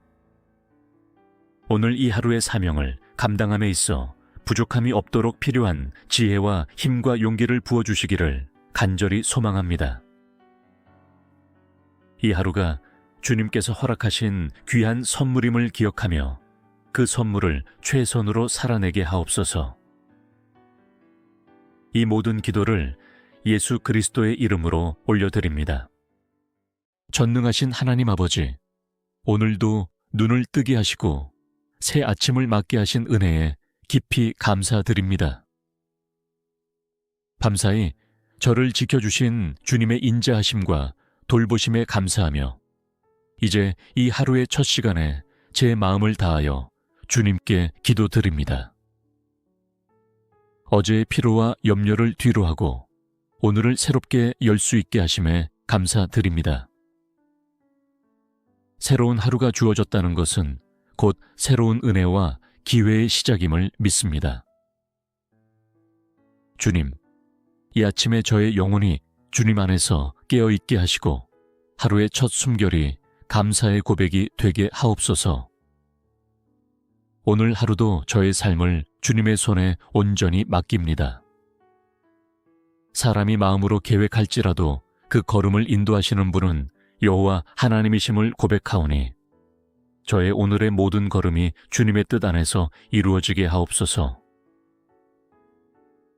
오늘 이 하루의 사명을 감당함에 있어 부족함이 없도록 필요한 지혜와 힘과 용기를 부어주시기를 간절히 소망합니다. 이 하루가 주님께서 허락하신 귀한 선물임을 기억하며 그 선물을 최선으로 살아내게 하옵소서. 이 모든 기도를 예수 그리스도의 이름으로 올려드립니다. 전능하신 하나님 아버지, 오늘도 눈을 뜨게 하시고 새 아침을 맞게 하신 은혜에 깊이 감사드립니다. 밤사이 저를 지켜주신 주님의 인자하심과 돌보심에 감사하며 이제 이 하루의 첫 시간에 제 마음을 다하여 주님께 기도드립니다. 어제의 피로와 염려를 뒤로하고 오늘을 새롭게 열 수 있게 하심에 감사드립니다. 새로운 하루가 주어졌다는 것은 곧 새로운 은혜와 기회의 시작임을 믿습니다. 주님, 이 아침에 저의 영혼이 주님 안에서 깨어있게 하시고 하루의 첫 숨결이 감사의 고백이 되게 하옵소서. 오늘 하루도 저의 삶을 주님의 손에 온전히 맡깁니다. 사람이 마음으로 계획할지라도 그 걸음을 인도하시는 분은 여호와 하나님이심을 고백하오니 저의 오늘의 모든 걸음이 주님의 뜻 안에서 이루어지게 하옵소서.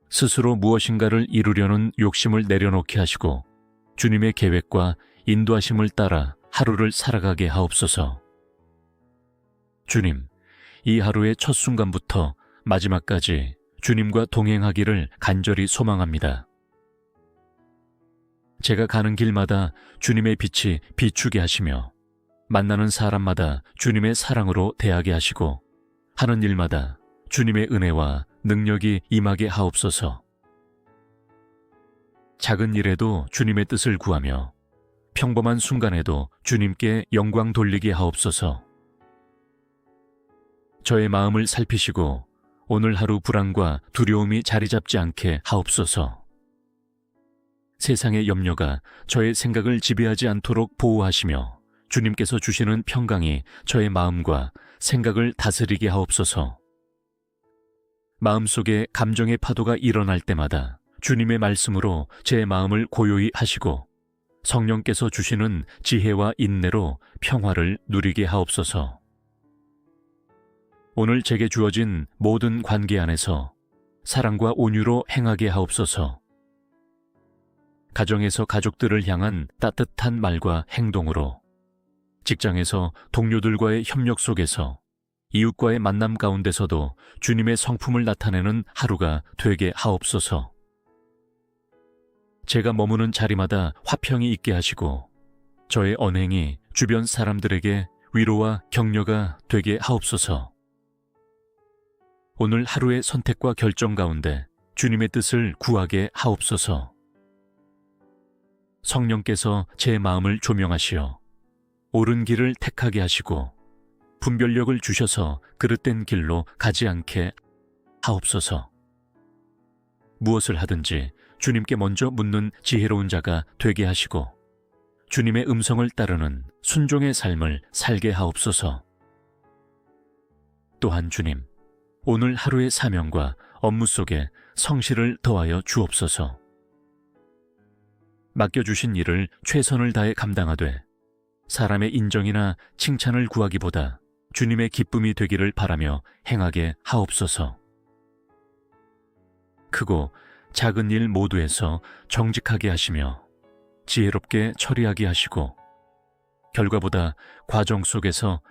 스스로 무엇인가를 이루려는 욕심을 내려놓게 하시고 주님의 계획과 인도하심을 따라 하루를 살아가게 하옵소서. 주님, 이 하루의 첫 순간부터 마지막까지 주님과 동행하기를 간절히 소망합니다. 제가 가는 길마다 주님의 빛이 비추게 하시며 만나는 사람마다 주님의 사랑으로 대하게 하시고 하는 일마다 주님의 은혜와 능력이 임하게 하옵소서. 작은 일에도 주님의 뜻을 구하며 평범한 순간에도 주님께 영광 돌리게 하옵소서. 저의 마음을 살피시고 오늘 하루 불안과 두려움이 자리 잡지 않게 하옵소서. 세상의 염려가 저의 생각을 지배하지 않도록 보호하시며 주님께서 주시는 평강이 저의 마음과 생각을 다스리게 하옵소서. 마음속에 감정의 파도가 일어날 때마다 주님의 말씀으로 제 마음을 고요히 하시고 성령께서 주시는 지혜와 인내로 평화를 누리게 하옵소서. 오늘 제게 주어진 모든 관계 안에서 사랑과 온유로 행하게 하옵소서. 가정에서 가족들을 향한 따뜻한 말과 행동으로, 직장에서 동료들과의 협력 속에서, 이웃과의 만남 가운데서도 주님의 성품을 나타내는 하루가 되게 하옵소서. 제가 머무는 자리마다 화평이 있게 하시고 저의 언행이 주변 사람들에게 위로와 격려가 되게 하옵소서. 오늘 하루의 선택과 결정 가운데 주님의 뜻을 구하게 하옵소서. 성령께서 제 마음을 조명하시어 옳은 길을 택하게 하시고 분별력을 주셔서 그릇된 길로 가지 않게 하옵소서. 무엇을 하든지 주님께 먼저 묻는 지혜로운 자가 되게 하시고 주님의 음성을 따르는 순종의 삶을 살게 하옵소서. 또한 주님, 오늘 하루의 사명과 업무 속에 성실을 더하여 주옵소서. 맡겨주신 일을 최선을 다해 감당하되 사람의 인정이나 칭찬을 구하기보다 주님의 기쁨이 되기를 바라며 행하게 하옵소서. 크고 작은 일 모두에서 정직하게 하시며 지혜롭게 처리하게 하시고 결과보다 과정 속에서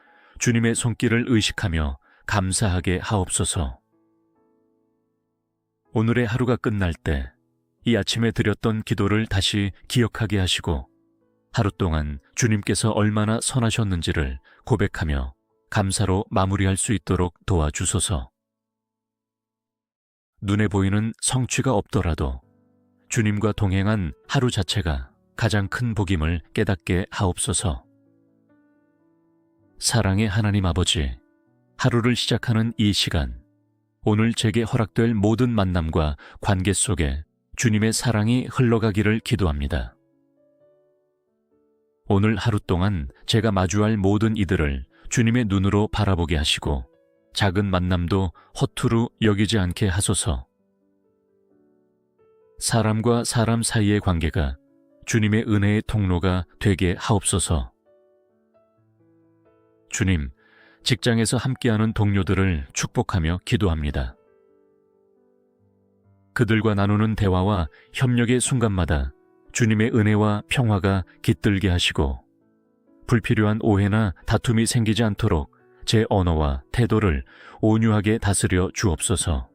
주님의 손길을 의식하며 감사하게 하옵소서. 오늘의 하루가 끝날 때 이 아침에 드렸던 기도를 다시 기억하게 하시고 하루 동안 주님께서 얼마나 선하셨는지를 고백하며 감사로 마무리할 수 있도록 도와주소서. 눈에 보이는 성취가 없더라도 주님과 동행한 하루 자체가 가장 큰 복임을 깨닫게 하옵소서. 사랑의 하나님 아버지, 하루를 시작하는 이 시간, 오늘 제게 허락될 모든 만남과 관계 속에 주님의 사랑이 흘러가기를 기도합니다. 오늘 하루 동안 제가 마주할 모든 이들을 주님의 눈으로 바라보게 하시고 작은 만남도 허투루 여기지 않게 하소서. 사람과 사람 사이의 관계가 주님의 은혜의 통로가 되게 하옵소서. 주님, 직장에서 함께하는 동료들을 축복하며 기도합니다. 그들과 나누는 대화와 협력의 순간마다 주님의 은혜와 평화가 깃들게 하시고 불필요한 오해나 다툼이 생기지 않도록 제 언어와 태도를 온유하게 다스려 주옵소서.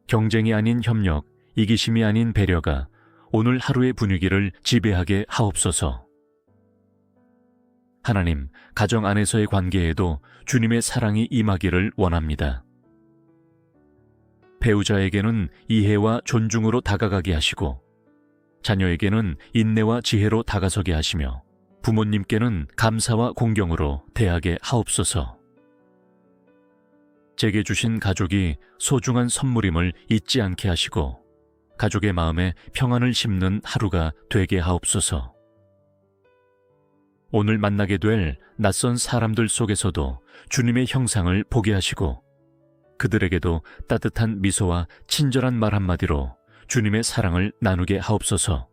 경쟁이 아닌 협력, 이기심이 아닌 배려가 오늘 하루의 분위기를 지배하게 하옵소서. 하나님, 가정 안에서의 관계에도 주님의 사랑이 임하기를 원합니다. 배우자에게는 이해와 존중으로 다가가게 하시고 자녀에게는 인내와 지혜로 다가서게 하시며 부모님께는 감사와 공경으로 대하게 하옵소서. 제게 주신 가족이 소중한 선물임을 잊지 않게 하시고 가족의 마음에 평안을 심는 하루가 되게 하옵소서. 오늘 만나게 될 낯선 사람들 속에서도 주님의 형상을 보게 하시고 그들에게도 따뜻한 미소와 친절한 말 한마디로 주님의 사랑을 나누게 하옵소서.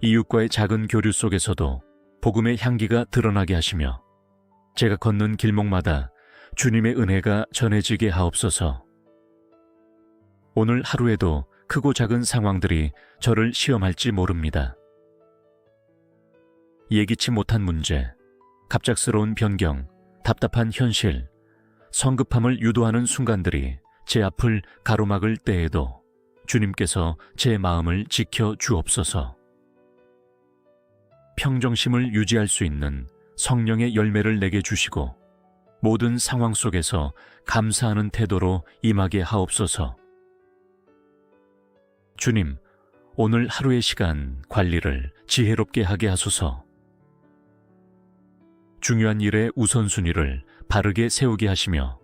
이웃과의 작은 교류 속에서도 복음의 향기가 드러나게 하시며 제가 걷는 길목마다 주님의 은혜가 전해지게 하옵소서. 오늘 하루에도 크고 작은 상황들이 저를 시험할지 모릅니다. 예기치 못한 문제, 갑작스러운 변경, 답답한 현실, 성급함을 유도하는 순간들이 제 앞을 가로막을 때에도 주님께서 제 마음을 지켜 주옵소서. 평정심을 유지할 수 있는 성령의 열매를 내게 주시고 모든 상황 속에서 감사하는 태도로 임하게 하옵소서. 주님, 오늘 하루의 시간 관리를 지혜롭게 하게 하소서. 중요한 일의 우선순위를 바르게 세우게 하시며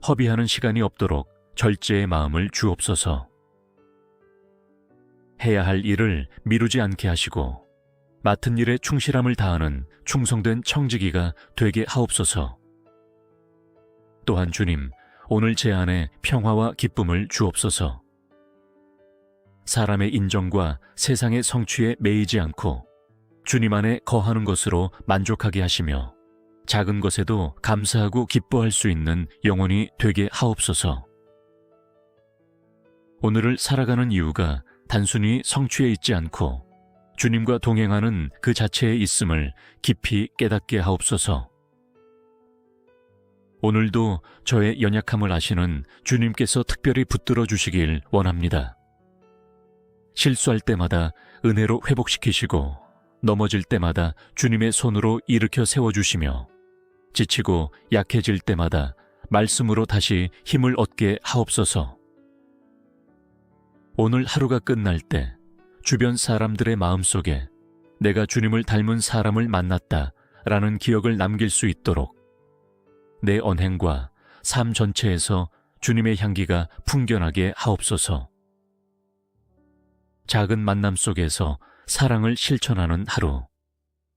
허비하는 시간이 없도록 절제의 마음을 주옵소서. 해야 할 일을 미루지 않게 하시고 맡은 일에 충실함을 다하는 충성된 청지기가 되게 하옵소서. 또한 주님, 오늘 제 안에 평화와 기쁨을 주옵소서. 사람의 인정과 세상의 성취에 매이지 않고 주님 안에 거하는 것으로 만족하게 하시며 작은 것에도 감사하고 기뻐할 수 있는 영혼이 되게 하옵소서. 오늘을 살아가는 이유가 단순히 성취에 있지 않고 주님과 동행하는 그 자체에 있음을 깊이 깨닫게 하옵소서. 오늘도 저의 연약함을 아시는 주님께서 특별히 붙들어 주시길 원합니다. 실수할 때마다 은혜로 회복시키시고 넘어질 때마다 주님의 손으로 일으켜 세워주시며 지치고 약해질 때마다 말씀으로 다시 힘을 얻게 하옵소서. 오늘 하루가 끝날 때 주변 사람들의 마음속에 내가 주님을 닮은 사람을 만났다 라는 기억을 남길 수 있도록 내 언행과 삶 전체에서 주님의 향기가 풍겨나게 하옵소서. 작은 만남 속에서 사랑을 실천하는 하루,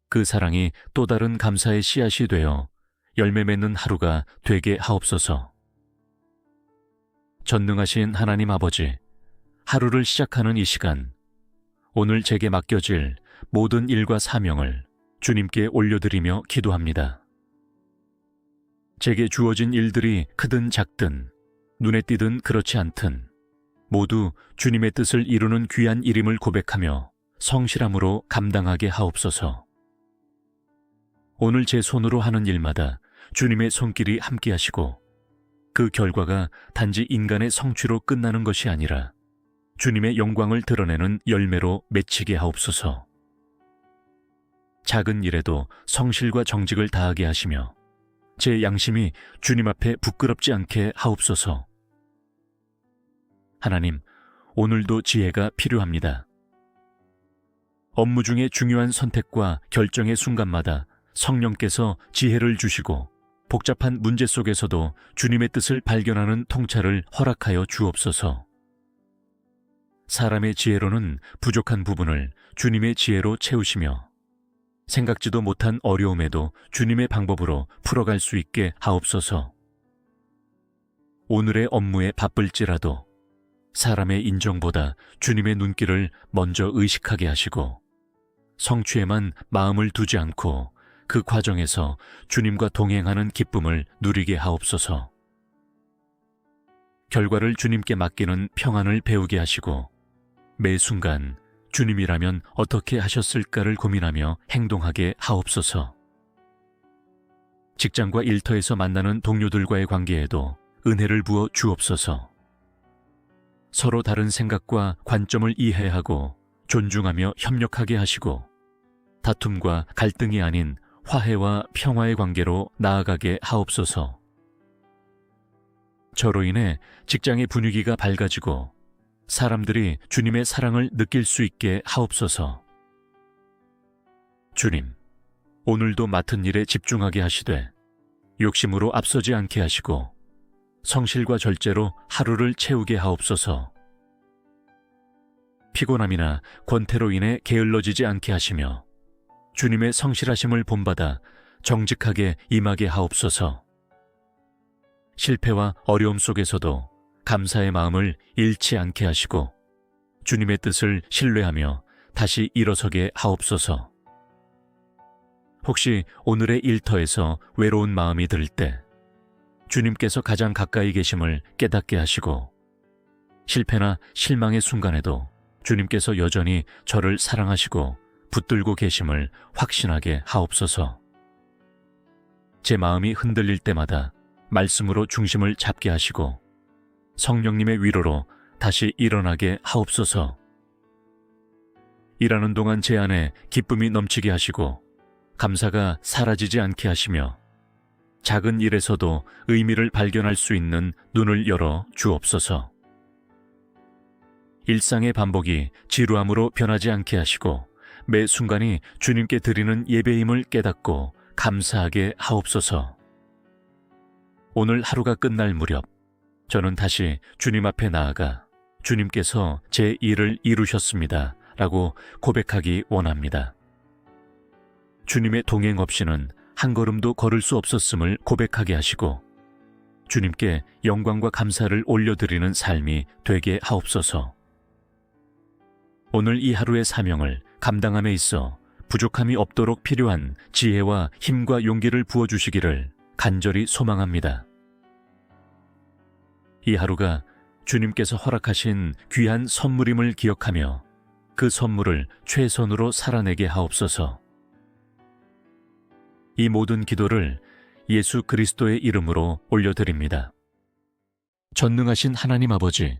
그 사랑이 또 다른 감사의 씨앗이 되어 열매 맺는 하루가 되게 하옵소서. 전능하신 하나님 아버지, 하루를 시작하는 이 시간, 오늘 제게 맡겨질 모든 일과 사명을 주님께 올려드리며 기도합니다. 제게 주어진 일들이 크든 작든, 눈에 띄든 그렇지 않든 모두 주님의 뜻을 이루는 귀한 일임을 고백하며 성실함으로 감당하게 하옵소서. 오늘 제 손으로 하는 일마다 주님의 손길이 함께 하시고 그 결과가 단지 인간의 성취로 끝나는 것이 아니라 주님의 영광을 드러내는 열매로 맺히게 하옵소서. 작은 일에도 성실과 정직을 다하게 하시며 제 양심이 주님 앞에 부끄럽지 않게 하옵소서. 하나님, 오늘도 지혜가 필요합니다. 업무 중에 중요한 선택과 결정의 순간마다 성령께서 지혜를 주시고 복잡한 문제 속에서도 주님의 뜻을 발견하는 통찰을 허락하여 주옵소서. 사람의 지혜로는 부족한 부분을 주님의 지혜로 채우시며 생각지도 못한 어려움에도 주님의 방법으로 풀어갈 수 있게 하옵소서. 오늘의 업무에 바쁠지라도 사람의 인정보다 주님의 눈길을 먼저 의식하게 하시고 성취에만 마음을 두지 않고 그 과정에서 주님과 동행하는 기쁨을 누리게 하옵소서. 결과를 주님께 맡기는 평안을 배우게 하시고 매 순간 주님이라면 어떻게 하셨을까를 고민하며 행동하게 하옵소서. 직장과 일터에서 만나는 동료들과의 관계에도 은혜를 부어 주옵소서. 서로 다른 생각과 관점을 이해하고 존중하며 협력하게 하시고 다툼과 갈등이 아닌 화해와 평화의 관계로 나아가게 하옵소서. 저로 인해 직장의 분위기가 밝아지고 사람들이 주님의 사랑을 느낄 수 있게 하옵소서. 주님, 오늘도 맡은 일에 집중하게 하시되 욕심으로 앞서지 않게 하시고 성실과 절제로 하루를 채우게 하옵소서. 피곤함이나 권태로 인해 게을러지지 않게 하시며 주님의 성실하심을 본받아 정직하게 임하게 하옵소서. 실패와 어려움 속에서도 감사의 마음을 잃지 않게 하시고 주님의 뜻을 신뢰하며 다시 일어서게 하옵소서. 혹시 오늘의 일터에서 외로운 마음이 들 때 주님께서 가장 가까이 계심을 깨닫게 하시고 실패나 실망의 순간에도 주님께서 여전히 저를 사랑하시고 붙들고 계심을 확신하게 하옵소서. 제 마음이 흔들릴 때마다 말씀으로 중심을 잡게 하시고 성령님의 위로로 다시 일어나게 하옵소서. 일하는 동안 제 안에 기쁨이 넘치게 하시고 감사가 사라지지 않게 하시며 작은 일에서도 의미를 발견할 수 있는 눈을 열어 주옵소서. 일상의 반복이 지루함으로 변하지 않게 하시고 매 순간이 주님께 드리는 예배임을 깨닫고 감사하게 하옵소서. 오늘 하루가 끝날 무렵 저는 다시 주님 앞에 나아가 주님께서 제 일을 이루셨습니다 라고 고백하기 원합니다. 주님의 동행 없이는 한 걸음도 걸을 수 없었음을 고백하게 하시고 주님께 영광과 감사를 올려드리는 삶이 되게 하옵소서. 오늘 이 하루의 사명을 감당함에 있어 부족함이 없도록 필요한 지혜와 힘과 용기를 부어주시기를 간절히 소망합니다. 이 하루가 주님께서 허락하신 귀한 선물임을 기억하며 그 선물을 최선으로 살아내게 하옵소서. 이 모든 기도를 예수 그리스도의 이름으로 올려드립니다. 전능하신 하나님 아버지,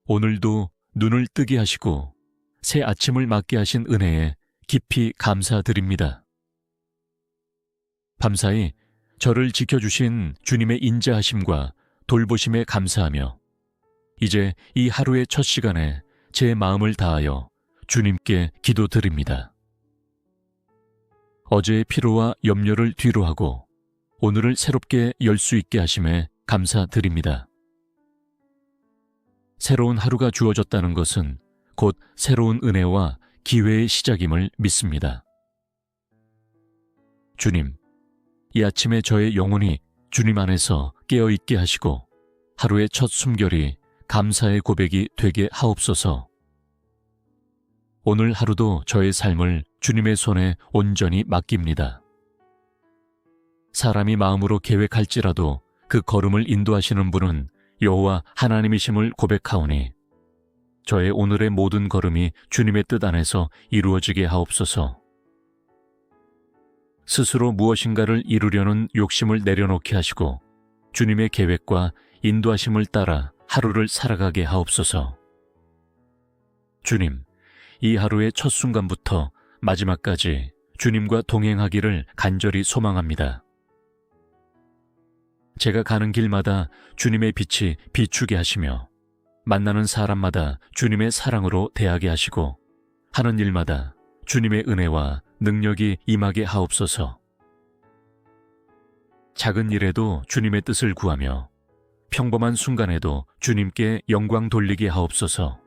오늘도 눈을 뜨게 하시고 새 아침을 맞게 하신 은혜에 깊이 감사드립니다. 밤사이 저를 지켜주신 주님의 인자하심과 돌보심에 감사하며 이제 이 하루의 첫 시간에 제 마음을 다하여 주님께 기도드립니다. 어제의 피로와 염려를 뒤로하고 오늘을 새롭게 열 수 있게 하심에 감사드립니다. 새로운 하루가 주어졌다는 것은 곧 새로운 은혜와 기회의 시작임을 믿습니다. 주님, 이 아침에 저의 영혼이 주님 안에서 깨어있게 하시고 하루의 첫 숨결이 감사의 고백이 되게 하옵소서. 오늘 하루도 저의 삶을 주님의 손에 온전히 맡깁니다. 사람이 마음으로 계획할지라도 그 걸음을 인도하시는 분은 여호와 하나님이심을 고백하오니 저의 오늘의 모든 걸음이 주님의 뜻 안에서 이루어지게 하옵소서. 스스로 무엇인가를 이루려는 욕심을 내려놓게 하시고 주님의 계획과 인도하심을 따라 하루를 살아가게 하옵소서. 주님, 이 하루의 첫 순간부터 마지막까지 주님과 동행하기를 간절히 소망합니다. 제가 가는 길마다 주님의 빛이 비추게 하시며 만나는 사람마다 주님의 사랑으로 대하게 하시고 하는 일마다 주님의 은혜와 능력이 임하게 하옵소서. 작은 일에도 주님의 뜻을 구하며 평범한 순간에도 주님께 영광 돌리게 하옵소서.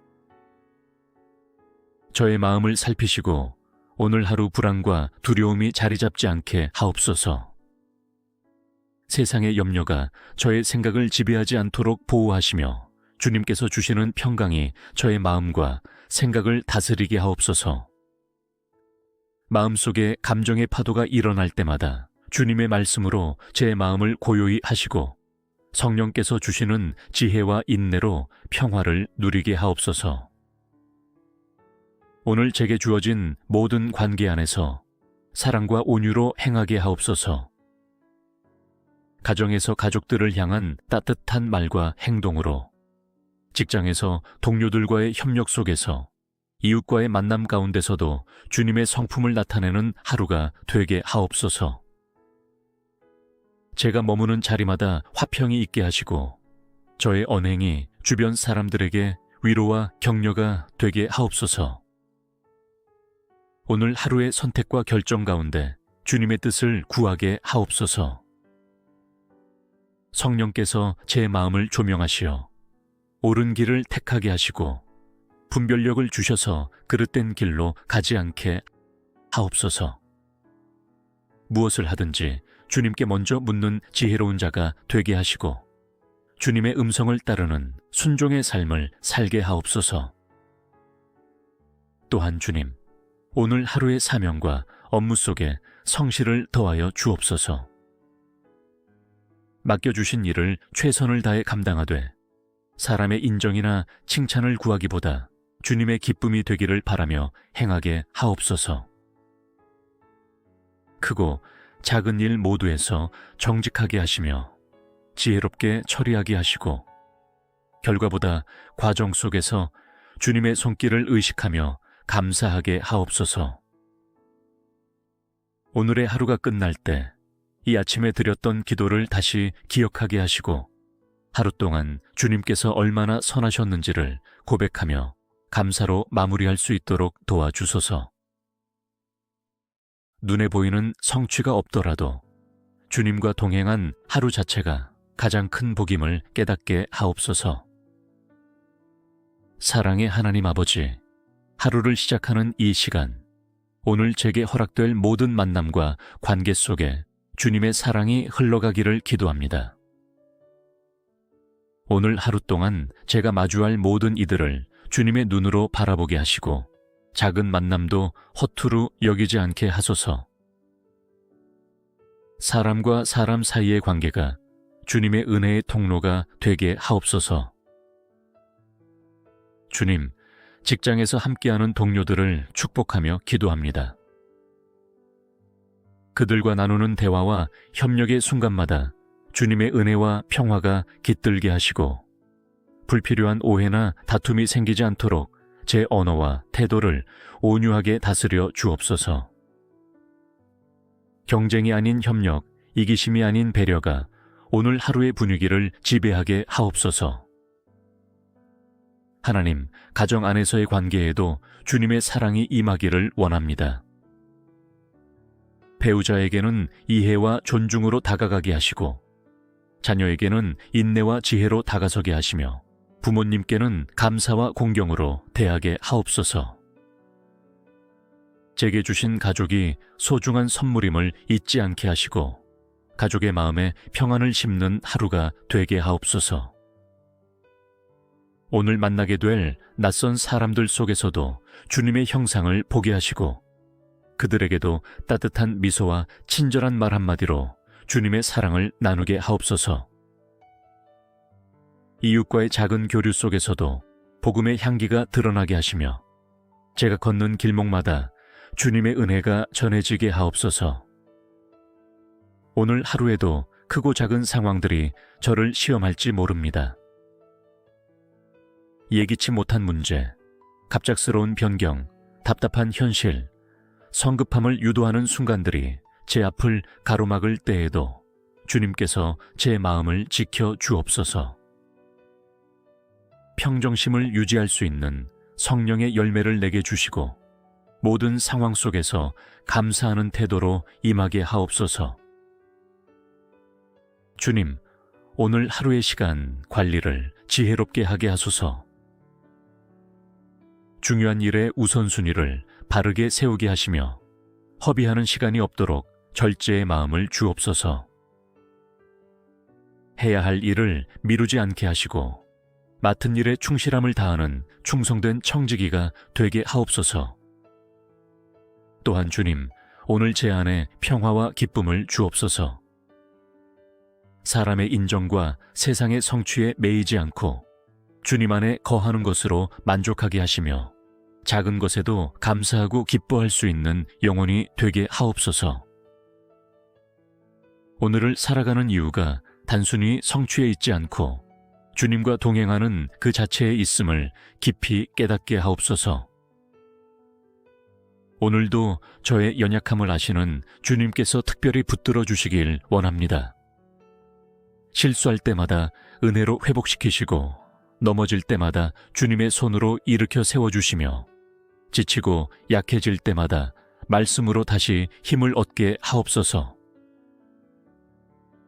저의 마음을 살피시고 오늘 하루 불안과 두려움이 자리 잡지 않게 하옵소서. 세상의 염려가 저의 생각을 지배하지 않도록 보호하시며 주님께서 주시는 평강이 저의 마음과 생각을 다스리게 하옵소서. 마음속에 감정의 파도가 일어날 때마다 주님의 말씀으로 제 마음을 고요히 하시고 성령께서 주시는 지혜와 인내로 평화를 누리게 하옵소서. 오늘 제게 주어진 모든 관계 안에서 사랑과 온유로 행하게 하옵소서. 가정에서 가족들을 향한 따뜻한 말과 행동으로, 직장에서 동료들과의 협력 속에서, 이웃과의 만남 가운데서도 주님의 성품을 나타내는 하루가 되게 하옵소서. 제가 머무는 자리마다 화평이 있게 하시고 저의 언행이 주변 사람들에게 위로와 격려가 되게 하옵소서. 오늘 하루의 선택과 결정 가운데 주님의 뜻을 구하게 하옵소서. 성령께서 제 마음을 조명하시어 옳은 길을 택하게 하시고 분별력을 주셔서 그릇된 길로 가지 않게 하옵소서. 무엇을 하든지 주님께 먼저 묻는 지혜로운 자가 되게 하시고 주님의 음성을 따르는 순종의 삶을 살게 하옵소서. 또한 주님, 오늘 하루의 사명과 업무 속에 성실을 더하여 주옵소서. 맡겨주신 일을 최선을 다해 감당하되 사람의 인정이나 칭찬을 구하기보다 주님의 기쁨이 되기를 바라며 행하게 하옵소서. 크고 작은 일 모두에서 정직하게 하시며 지혜롭게 처리하게 하시고 결과보다 과정 속에서 주님의 손길을 의식하며 감사하게 하옵소서. 오늘의 하루가 끝날 때 이 아침에 드렸던 기도를 다시 기억하게 하시고 하루 동안 주님께서 얼마나 선하셨는지를 고백하며 감사로 마무리할 수 있도록 도와주소서. 눈에 보이는 성취가 없더라도 주님과 동행한 하루 자체가 가장 큰 복임을 깨닫게 하옵소서. 사랑의 하나님 아버지, 하루를 시작하는 이 시간, 오늘 제게 허락될 모든 만남과 관계 속에 주님의 사랑이 흘러가기를 기도합니다. 오늘 하루 동안 제가 마주할 모든 이들을 주님의 눈으로 바라보게 하시고 작은 만남도 허투루 여기지 않게 하소서. 사람과 사람 사이의 관계가 주님의 은혜의 통로가 되게 하옵소서. 주님, 직장에서 함께하는 동료들을 축복하며 기도합니다. 그들과 나누는 대화와 협력의 순간마다 주님의 은혜와 평화가 깃들게 하시고 불필요한 오해나 다툼이 생기지 않도록 제 언어와 태도를 온유하게 다스려 주옵소서. 경쟁이 아닌 협력, 이기심이 아닌 배려가 오늘 하루의 분위기를 지배하게 하옵소서. 하나님, 가정 안에서의 관계에도 주님의 사랑이 임하기를 원합니다. 배우자에게는 이해와 존중으로 다가가게 하시고 자녀에게는 인내와 지혜로 다가서게 하시며 부모님께는 감사와 공경으로 대하게 하옵소서. 제게 주신 가족이 소중한 선물임을 잊지 않게 하시고 가족의 마음에 평안을 심는 하루가 되게 하옵소서. 오늘 만나게 될 낯선 사람들 속에서도 주님의 형상을 보게 하시고 그들에게도 따뜻한 미소와 친절한 말 한마디로 주님의 사랑을 나누게 하옵소서. 이웃과의 작은 교류 속에서도 복음의 향기가 드러나게 하시며 제가 걷는 길목마다 주님의 은혜가 전해지게 하옵소서. 오늘 하루에도 크고 작은 상황들이 저를 시험할지 모릅니다. 예기치 못한 문제, 갑작스러운 변경, 답답한 현실, 성급함을 유도하는 순간들이 제 앞을 가로막을 때에도 주님께서 제 마음을 지켜 주옵소서. 평정심을 유지할 수 있는 성령의 열매를 내게 주시고 모든 상황 속에서 감사하는 태도로 임하게 하옵소서. 주님, 오늘 하루의 시간 관리를 지혜롭게 하게 하소서. 중요한 일의 우선순위를 바르게 세우게 하시며 허비하는 시간이 없도록 절제의 마음을 주옵소서. 해야 할 일을 미루지 않게 하시고 맡은 일에 충실함을 다하는 충성된 청지기가 되게 하옵소서. 또한 주님, 오늘 제 안에 평화와 기쁨을 주옵소서. 사람의 인정과 세상의 성취에 매이지 않고 주님 안에 거하는 것으로 만족하게 하시며 작은 것에도 감사하고 기뻐할 수 있는 영혼이 되게 하옵소서. 오늘을 살아가는 이유가 단순히 성취에 있지 않고 주님과 동행하는 그 자체에 있음을 깊이 깨닫게 하옵소서. 오늘도 저의 연약함을 아시는 주님께서 특별히 붙들어 주시길 원합니다. 실수할 때마다 은혜로 회복시키시고 넘어질 때마다 주님의 손으로 일으켜 세워주시며 지치고 약해질 때마다 말씀으로 다시 힘을 얻게 하옵소서.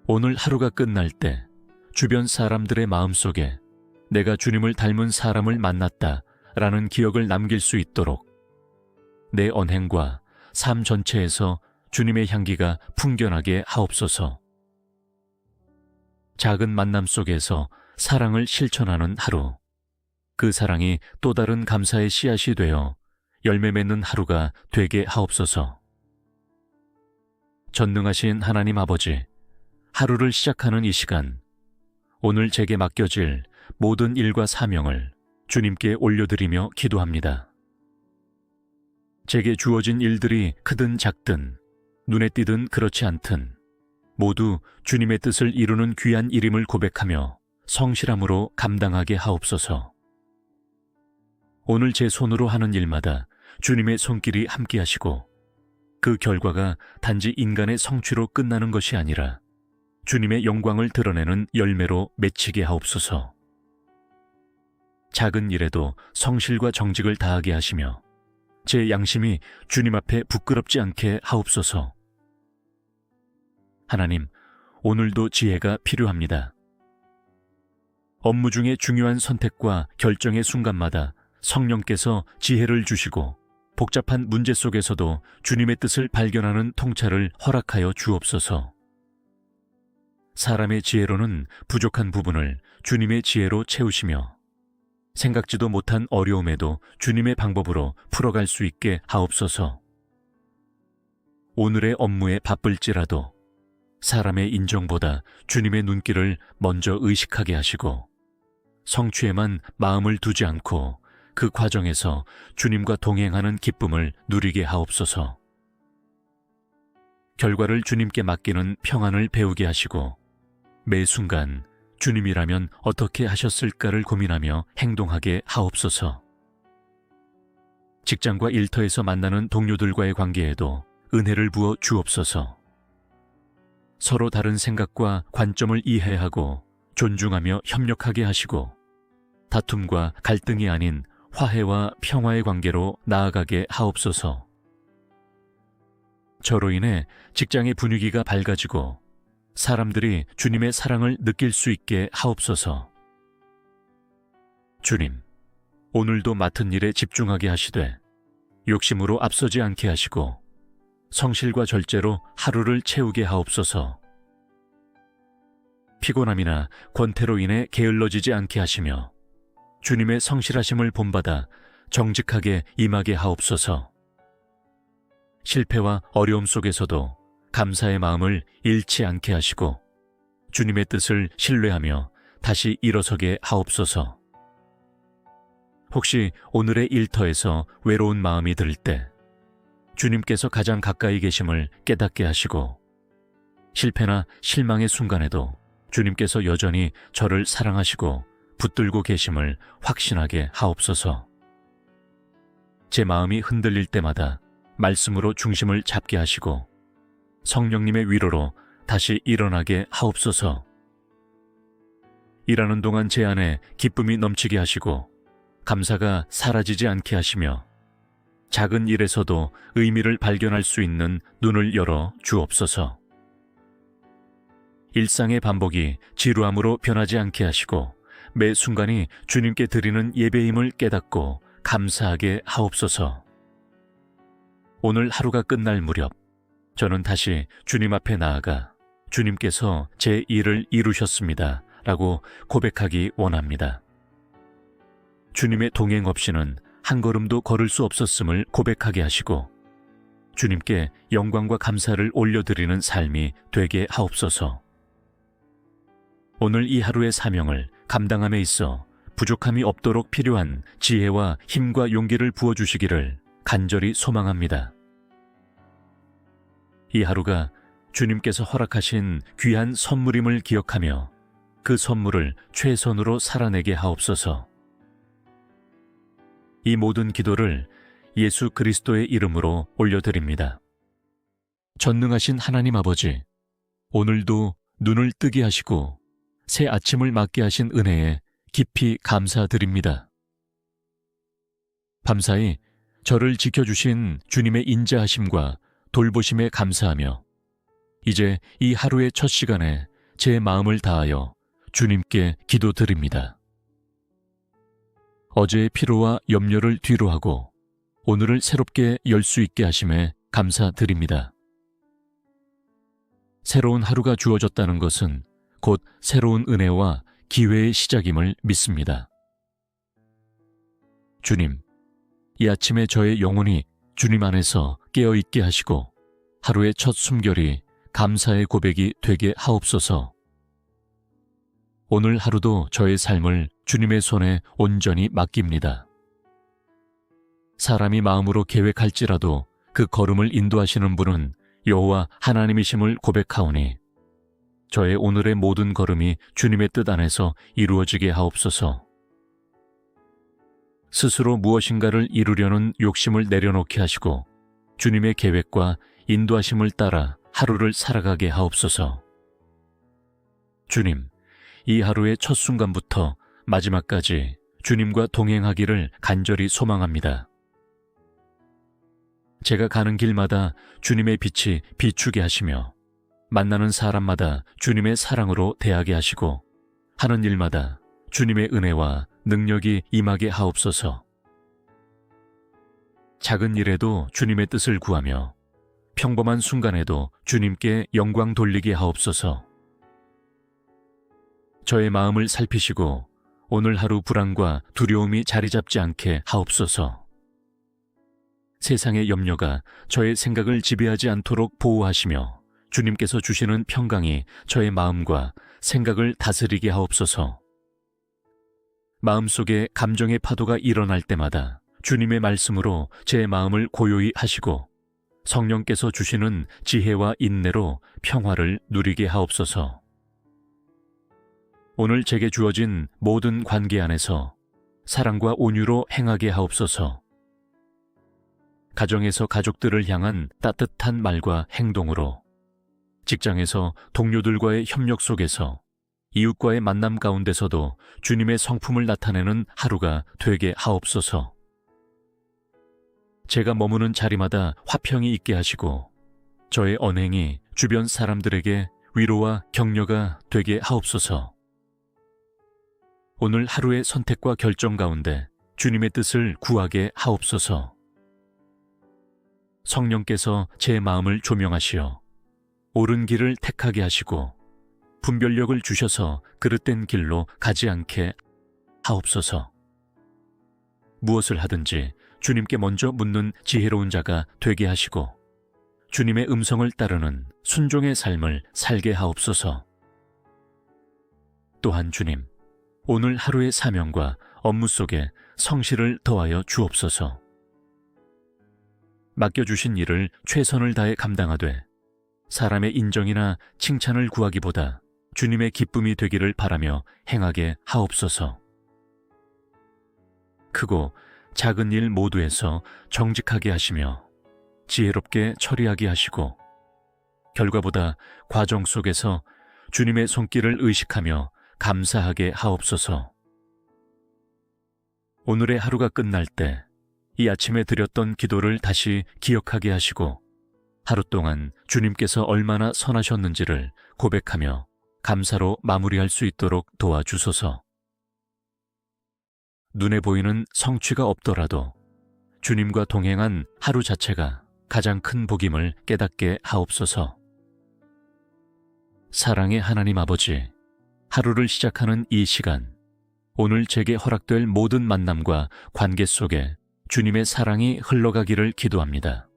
오늘 하루가 끝날 때 주변 사람들의 마음속에 내가 주님을 닮은 사람을 만났다라는 기억을 남길 수 있도록 내 언행과 삶 전체에서 주님의 향기가 풍겨나게 하옵소서. 작은 만남 속에서 사랑을 실천하는 하루, 그 사랑이 또 다른 감사의 씨앗이 되어 열매 맺는 하루가 되게 하옵소서. 전능하신 하나님 아버지, 하루를 시작하는 이 시간, 오늘 제게 맡겨질 모든 일과 사명을 주님께 올려드리며 기도합니다. 제게 주어진 일들이 크든 작든, 눈에 띄든 그렇지 않든 모두 주님의 뜻을 이루는 귀한 일임을 고백하며 성실함으로 감당하게 하옵소서. 오늘 제 손으로 하는 일마다 주님의 손길이 함께 하시고 그 결과가 단지 인간의 성취로 끝나는 것이 아니라 주님의 영광을 드러내는 열매로 맺히게 하옵소서. 작은 일에도 성실과 정직을 다하게 하시며 제 양심이 주님 앞에 부끄럽지 않게 하옵소서. 하나님, 오늘도 지혜가 필요합니다. 업무 중에 중요한 선택과 결정의 순간마다 성령께서 지혜를 주시고 복잡한 문제 속에서도 주님의 뜻을 발견하는 통찰을 허락하여 주옵소서. 사람의 지혜로는 부족한 부분을 주님의 지혜로 채우시며 생각지도 못한 어려움에도 주님의 방법으로 풀어갈 수 있게 하옵소서. 오늘의 업무에 바쁠지라도 사람의 인정보다 주님의 눈길을 먼저 의식하게 하시고 성취에만 마음을 두지 않고 그 과정에서 주님과 동행하는 기쁨을 누리게 하옵소서. 결과를 주님께 맡기는 평안을 배우게 하시고 매 순간 주님이라면 어떻게 하셨을까를 고민하며 행동하게 하옵소서. 직장과 일터에서 만나는 동료들과의 관계에도 은혜를 부어 주옵소서. 서로 다른 생각과 관점을 이해하고 존중하며 협력하게 하시고 다툼과 갈등이 아닌 화해와 평화의 관계로 나아가게 하옵소서. 저로 인해 직장의 분위기가 밝아지고 사람들이 주님의 사랑을 느낄 수 있게 하옵소서. 주님, 오늘도 맡은 일에 집중하게 하시되 욕심으로 앞서지 않게 하시고 성실과 절제로 하루를 채우게 하옵소서. 피곤함이나 권태로 인해 게을러지지 않게 하시며 주님의 성실하심을 본받아 정직하게 임하게 하옵소서. 실패와 어려움 속에서도 감사의 마음을 잃지 않게 하시고 주님의 뜻을 신뢰하며 다시 일어서게 하옵소서. 혹시 오늘의 일터에서 외로운 마음이 들 때 주님께서 가장 가까이 계심을 깨닫게 하시고 실패나 실망의 순간에도 주님께서 여전히 저를 사랑하시고 붙들고 계심을 확신하게 하옵소서. 제 마음이 흔들릴 때마다 말씀으로 중심을 잡게 하시고 성령님의 위로로 다시 일어나게 하옵소서. 일하는 동안 제 안에 기쁨이 넘치게 하시고 감사가 사라지지 않게 하시며 작은 일에서도 의미를 발견할 수 있는 눈을 열어 주옵소서. 일상의 반복이 지루함으로 변하지 않게 하시고 매 순간이 주님께 드리는 예배임을 깨닫고 감사하게 하옵소서. 오늘 하루가 끝날 무렵 저는 다시 주님 앞에 나아가 주님께서 제 일을 이루셨습니다 라고 고백하기 원합니다. 주님의 동행 없이는 한 걸음도 걸을 수 없었음을 고백하게 하시고 주님께 영광과 감사를 올려드리는 삶이 되게 하옵소서. 오늘 이 하루의 사명을 감당함에 있어 부족함이 없도록 필요한 지혜와 힘과 용기를 부어주시기를 간절히 소망합니다. 이 하루가 주님께서 허락하신 귀한 선물임을 기억하며 그 선물을 최선으로 살아내게 하옵소서. 이 모든 기도를 예수 그리스도의 이름으로 올려드립니다. 전능하신 하나님 아버지, 오늘도 눈을 뜨게 하시고 새 아침을 맞게 하신 은혜에 깊이 감사드립니다. 밤사이 저를 지켜주신 주님의 인자하심과 돌보심에 감사하며 이제 이 하루의 첫 시간에 제 마음을 다하여 주님께 기도드립니다. 어제의 피로와 염려를 뒤로하고 오늘을 새롭게 열 수 있게 하심에 감사드립니다. 새로운 하루가 주어졌다는 것은 곧 새로운 은혜와 기회의 시작임을 믿습니다. 주님, 이 아침에 저의 영혼이 주님 안에서 깨어있게 하시고 하루의 첫 숨결이 감사의 고백이 되게 하옵소서. 오늘 하루도 저의 삶을 주님의 손에 온전히 맡깁니다. 사람이 마음으로 계획할지라도 그 걸음을 인도하시는 분은 여호와 하나님이심을 고백하오니 저의 오늘의 모든 걸음이 주님의 뜻 안에서 이루어지게 하옵소서. 스스로 무엇인가를 이루려는 욕심을 내려놓게 하시고 주님의 계획과 인도하심을 따라 하루를 살아가게 하옵소서. 주님, 이 하루의 첫 순간부터 마지막까지 주님과 동행하기를 간절히 소망합니다. 제가 가는 길마다 주님의 빛이 비추게 하시며 만나는 사람마다 주님의 사랑으로 대하게 하시고 하는 일마다 주님의 은혜와 능력이 임하게 하옵소서. 작은 일에도 주님의 뜻을 구하며 평범한 순간에도 주님께 영광 돌리게 하옵소서. 저의 마음을 살피시고 오늘 하루 불안과 두려움이 자리 잡지 않게 하옵소서. 세상의 염려가 저의 생각을 지배하지 않도록 보호하시며 주님께서 주시는 평강이 저의 마음과 생각을 다스리게 하옵소서. 마음속에 감정의 파도가 일어날 때마다 주님의 말씀으로 제 마음을 고요히 하시고 성령께서 주시는 지혜와 인내로 평화를 누리게 하옵소서. 오늘 제게 주어진 모든 관계 안에서 사랑과 온유로 행하게 하옵소서. 가정에서 가족들을 향한 따뜻한 말과 행동으로, 직장에서 동료들과의 협력 속에서, 이웃과의 만남 가운데서도 주님의 성품을 나타내는 하루가 되게 하옵소서. 제가 머무는 자리마다 화평이 있게 하시고 저의 언행이 주변 사람들에게 위로와 격려가 되게 하옵소서. 오늘 하루의 선택과 결정 가운데 주님의 뜻을 구하게 하옵소서. 성령께서 제 마음을 조명하시어 옳은 길을 택하게 하시고 분별력을 주셔서 그릇된 길로 가지 않게 하옵소서. 무엇을 하든지 주님께 먼저 묻는 지혜로운 자가 되게 하시고 주님의 음성을 따르는 순종의 삶을 살게 하옵소서. 또한 주님, 오늘 하루의 사명과 업무 속에 성실을 더하여 주옵소서. 맡겨주신 일을 최선을 다해 감당하되 사람의 인정이나 칭찬을 구하기보다 주님의 기쁨이 되기를 바라며 행하게 하옵소서. 크고 작은 일 모두에서 정직하게 하시며 지혜롭게 처리하게 하시고 결과보다 과정 속에서 주님의 손길을 의식하며 감사하게 하옵소서. 오늘의 하루가 끝날 때 이 아침에 드렸던 기도를 다시 기억하게 하시고 하루 동안 주님께서 얼마나 선하셨는지를 고백하며 감사로 마무리할 수 있도록 도와주소서. 눈에 보이는 성취가 없더라도 주님과 동행한 하루 자체가 가장 큰 복임을 깨닫게 하옵소서. 사랑의 하나님 아버지, 하루를 시작하는 이 시간, 오늘 제게 허락될 모든 만남과 관계 속에 주님의 사랑이 흘러가기를 기도합니다.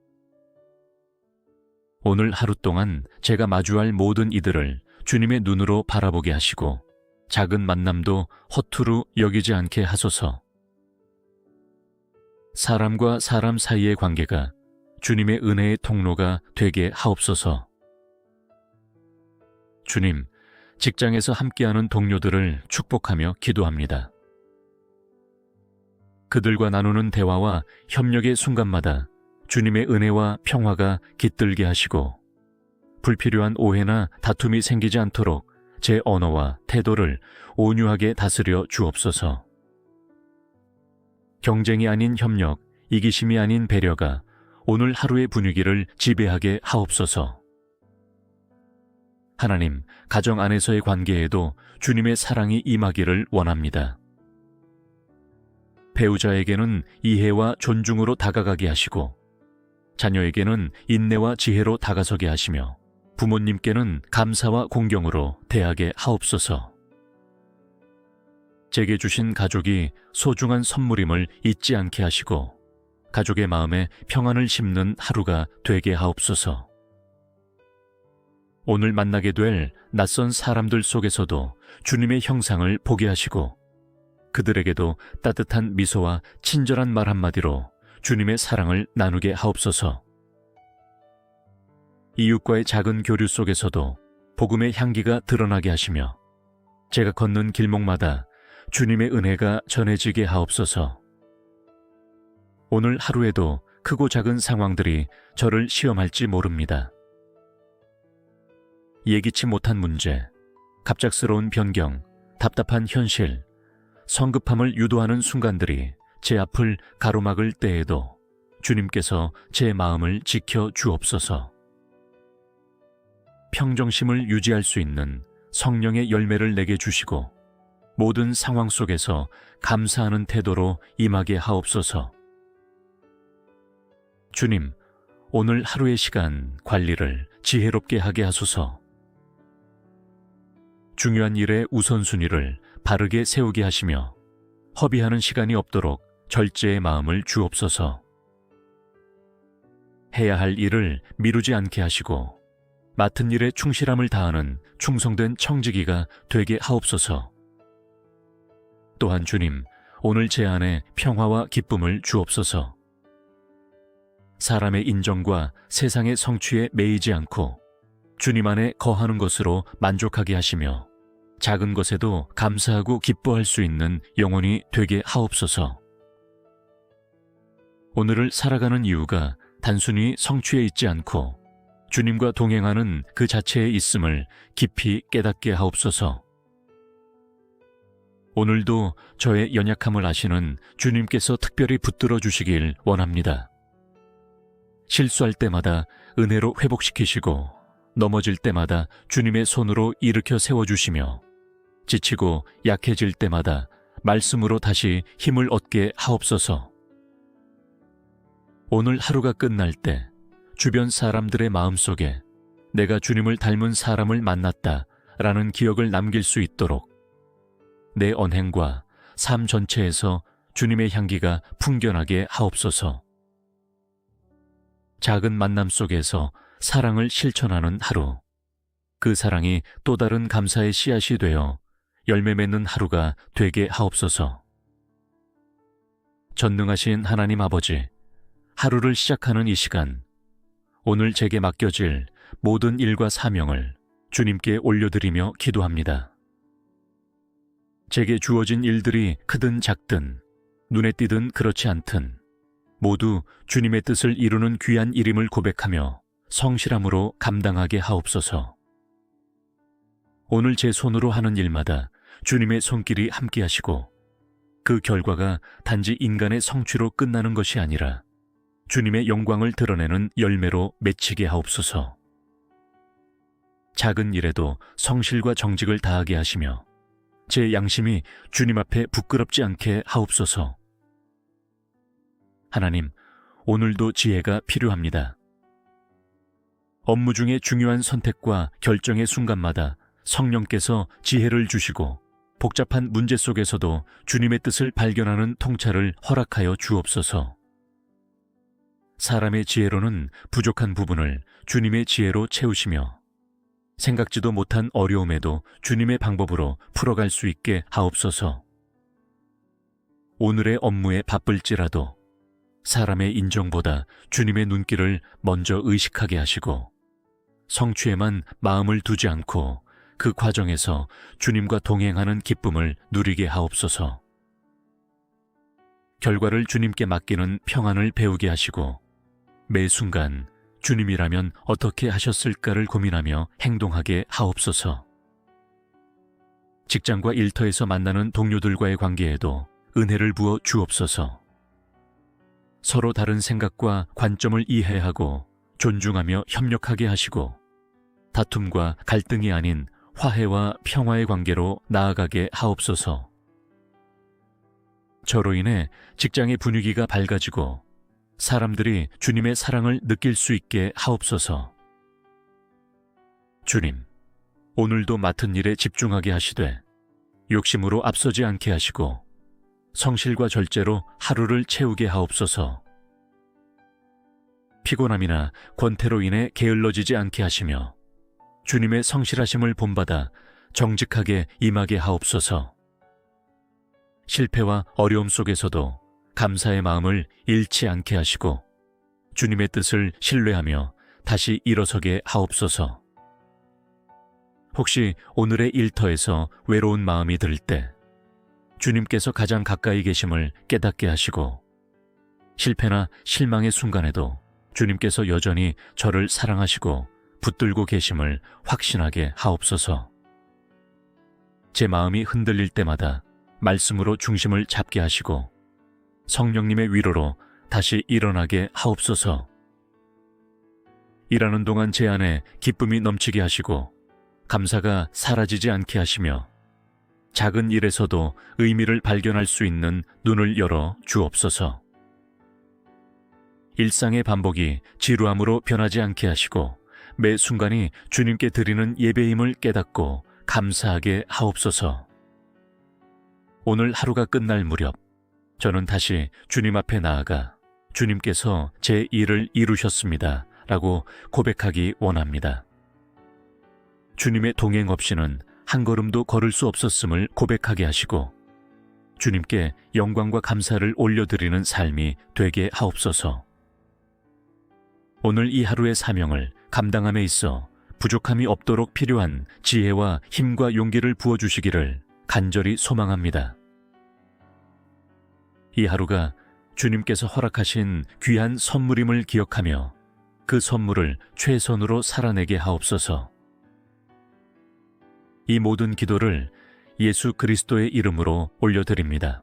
오늘 하루 동안 제가 마주할 모든 이들을 주님의 눈으로 바라보게 하시고 작은 만남도 허투루 여기지 않게 하소서. 사람과 사람 사이의 관계가 주님의 은혜의 통로가 되게 하옵소서. 주님, 직장에서 함께하는 동료들을 축복하며 기도합니다. 그들과 나누는 대화와 협력의 순간마다 주님의 은혜와 평화가 깃들게 하시고 불필요한 오해나 다툼이 생기지 않도록 제 언어와 태도를 온유하게 다스려 주옵소서. 경쟁이 아닌 협력, 이기심이 아닌 배려가 오늘 하루의 분위기를 지배하게 하옵소서. 하나님, 가정 안에서의 관계에도 주님의 사랑이 임하기를 원합니다. 배우자에게는 이해와 존중으로 다가가게 하시고 자녀에게는 인내와 지혜로 다가서게 하시며 부모님께는 감사와 공경으로 대하게 하옵소서. 제게 주신 가족이 소중한 선물임을 잊지 않게 하시고 가족의 마음에 평안을 심는 하루가 되게 하옵소서. 오늘 만나게 될 낯선 사람들 속에서도 주님의 형상을 보게 하시고 그들에게도 따뜻한 미소와 친절한 말 한마디로 주님의 사랑을 나누게 하옵소서. 이웃과의 작은 교류 속에서도 복음의 향기가 드러나게 하시며 제가 걷는 길목마다 주님의 은혜가 전해지게 하옵소서. 오늘 하루에도 크고 작은 상황들이 저를 시험할지 모릅니다. 예기치 못한 문제, 갑작스러운 변경, 답답한 현실, 성급함을 유도하는 순간들이 제 앞을 가로막을 때에도 주님께서 제 마음을 지켜 주옵소서. 평정심을 유지할 수 있는 성령의 열매를 내게 주시고 모든 상황 속에서 감사하는 태도로 임하게 하옵소서. 주님, 오늘 하루의 시간 관리를 지혜롭게 하게 하소서. 중요한 일의 우선순위를 바르게 세우게 하시며 허비하는 시간이 없도록 절제의 마음을 주옵소서. 해야 할 일을 미루지 않게 하시고 맡은 일에 충실함을 다하는 충성된 청지기가 되게 하옵소서. 또한 주님, 오늘 제 안에 평화와 기쁨을 주옵소서. 사람의 인정과 세상의 성취에 매이지 않고 주님 안에 거하는 것으로 만족하게 하시며 작은 것에도 감사하고 기뻐할 수 있는 영혼이 되게 하옵소서. 오늘을 살아가는 이유가 단순히 성취에 있지 않고 주님과 동행하는 그 자체에 있음을 깊이 깨닫게 하옵소서. 오늘도 저의 연약함을 아시는 주님께서 특별히 붙들어 주시길 원합니다. 실수할 때마다 은혜로 회복시키시고 넘어질 때마다 주님의 손으로 일으켜 세워주시며 지치고 약해질 때마다 말씀으로 다시 힘을 얻게 하옵소서. 오늘 하루가 끝날 때 주변 사람들의 마음속에 내가 주님을 닮은 사람을 만났다라는 기억을 남길 수 있도록 내 언행과 삶 전체에서 주님의 향기가 풍겨나게 하옵소서. 작은 만남 속에서 사랑을 실천하는 하루, 그 사랑이 또 다른 감사의 씨앗이 되어 열매 맺는 하루가 되게 하옵소서. 전능하신 하나님 아버지, 하루를 시작하는 이 시간, 오늘 제게 맡겨질 모든 일과 사명을 주님께 올려드리며 기도합니다. 제게 주어진 일들이 크든 작든, 눈에 띄든 그렇지 않든 모두 주님의 뜻을 이루는 귀한 일임을 고백하며 성실함으로 감당하게 하옵소서. 오늘 제 손으로 하는 일마다 주님의 손길이 함께 하시고 그 결과가 단지 인간의 성취로 끝나는 것이 아니라 주님의 영광을 드러내는 열매로 맺히게 하옵소서. 작은 일에도 성실과 정직을 다하게 하시며 제 양심이 주님 앞에 부끄럽지 않게 하옵소서. 하나님, 오늘도 지혜가 필요합니다. 업무 중에 중요한 선택과 결정의 순간마다 성령께서 지혜를 주시고 복잡한 문제 속에서도 주님의 뜻을 발견하는 통찰을 허락하여 주옵소서. 사람의 지혜로는 부족한 부분을 주님의 지혜로 채우시며 생각지도 못한 어려움에도 주님의 방법으로 풀어갈 수 있게 하옵소서. 오늘의 업무에 바쁠지라도 사람의 인정보다 주님의 눈길을 먼저 의식하게 하시고 성취에만 마음을 두지 않고 그 과정에서 주님과 동행하는 기쁨을 누리게 하옵소서. 결과를 주님께 맡기는 평안을 배우게 하시고 매 순간 주님이라면 어떻게 하셨을까를 고민하며 행동하게 하옵소서. 직장과 일터에서 만나는 동료들과의 관계에도 은혜를 부어 주옵소서. 서로 다른 생각과 관점을 이해하고 존중하며 협력하게 하시고 다툼과 갈등이 아닌 화해와 평화의 관계로 나아가게 하옵소서. 저로 인해 직장의 분위기가 밝아지고 사람들이 주님의 사랑을 느낄 수 있게 하옵소서. 주님, 오늘도 맡은 일에 집중하게 하시되 욕심으로 앞서지 않게 하시고 성실과 절제로 하루를 채우게 하옵소서. 피곤함이나 권태로 인해 게을러지지 않게 하시며 주님의 성실하심을 본받아 정직하게 임하게 하옵소서. 실패와 어려움 속에서도 감사의 마음을 잃지 않게 하시고 주님의 뜻을 신뢰하며 다시 일어서게 하옵소서. 혹시 오늘의 일터에서 외로운 마음이 들 때 주님께서 가장 가까이 계심을 깨닫게 하시고 실패나 실망의 순간에도 주님께서 여전히 저를 사랑하시고 붙들고 계심을 확신하게 하옵소서. 제 마음이 흔들릴 때마다 말씀으로 중심을 잡게 하시고 성령님의 위로로 다시 일어나게 하옵소서. 일하는 동안 제 안에 기쁨이 넘치게 하시고 감사가 사라지지 않게 하시며 작은 일에서도 의미를 발견할 수 있는 눈을 열어 주옵소서. 일상의 반복이 지루함으로 변하지 않게 하시고 매 순간이 주님께 드리는 예배임을 깨닫고 감사하게 하옵소서. 오늘 하루가 끝날 무렵 저는 다시 주님 앞에 나아가 주님께서 제 일을 이루셨습니다 라고 고백하기 원합니다. 주님의 동행 없이는 한 걸음도 걸을 수 없었음을 고백하게 하시고 주님께 영광과 감사를 올려드리는 삶이 되게 하옵소서. 오늘 이 하루의 사명을 감당함에 있어 부족함이 없도록 필요한 지혜와 힘과 용기를 부어주시기를 간절히 소망합니다. 이 하루가 주님께서 허락하신 귀한 선물임을 기억하며 그 선물을 최선으로 살아내게 하옵소서. 이 모든 기도를 예수 그리스도의 이름으로 올려드립니다.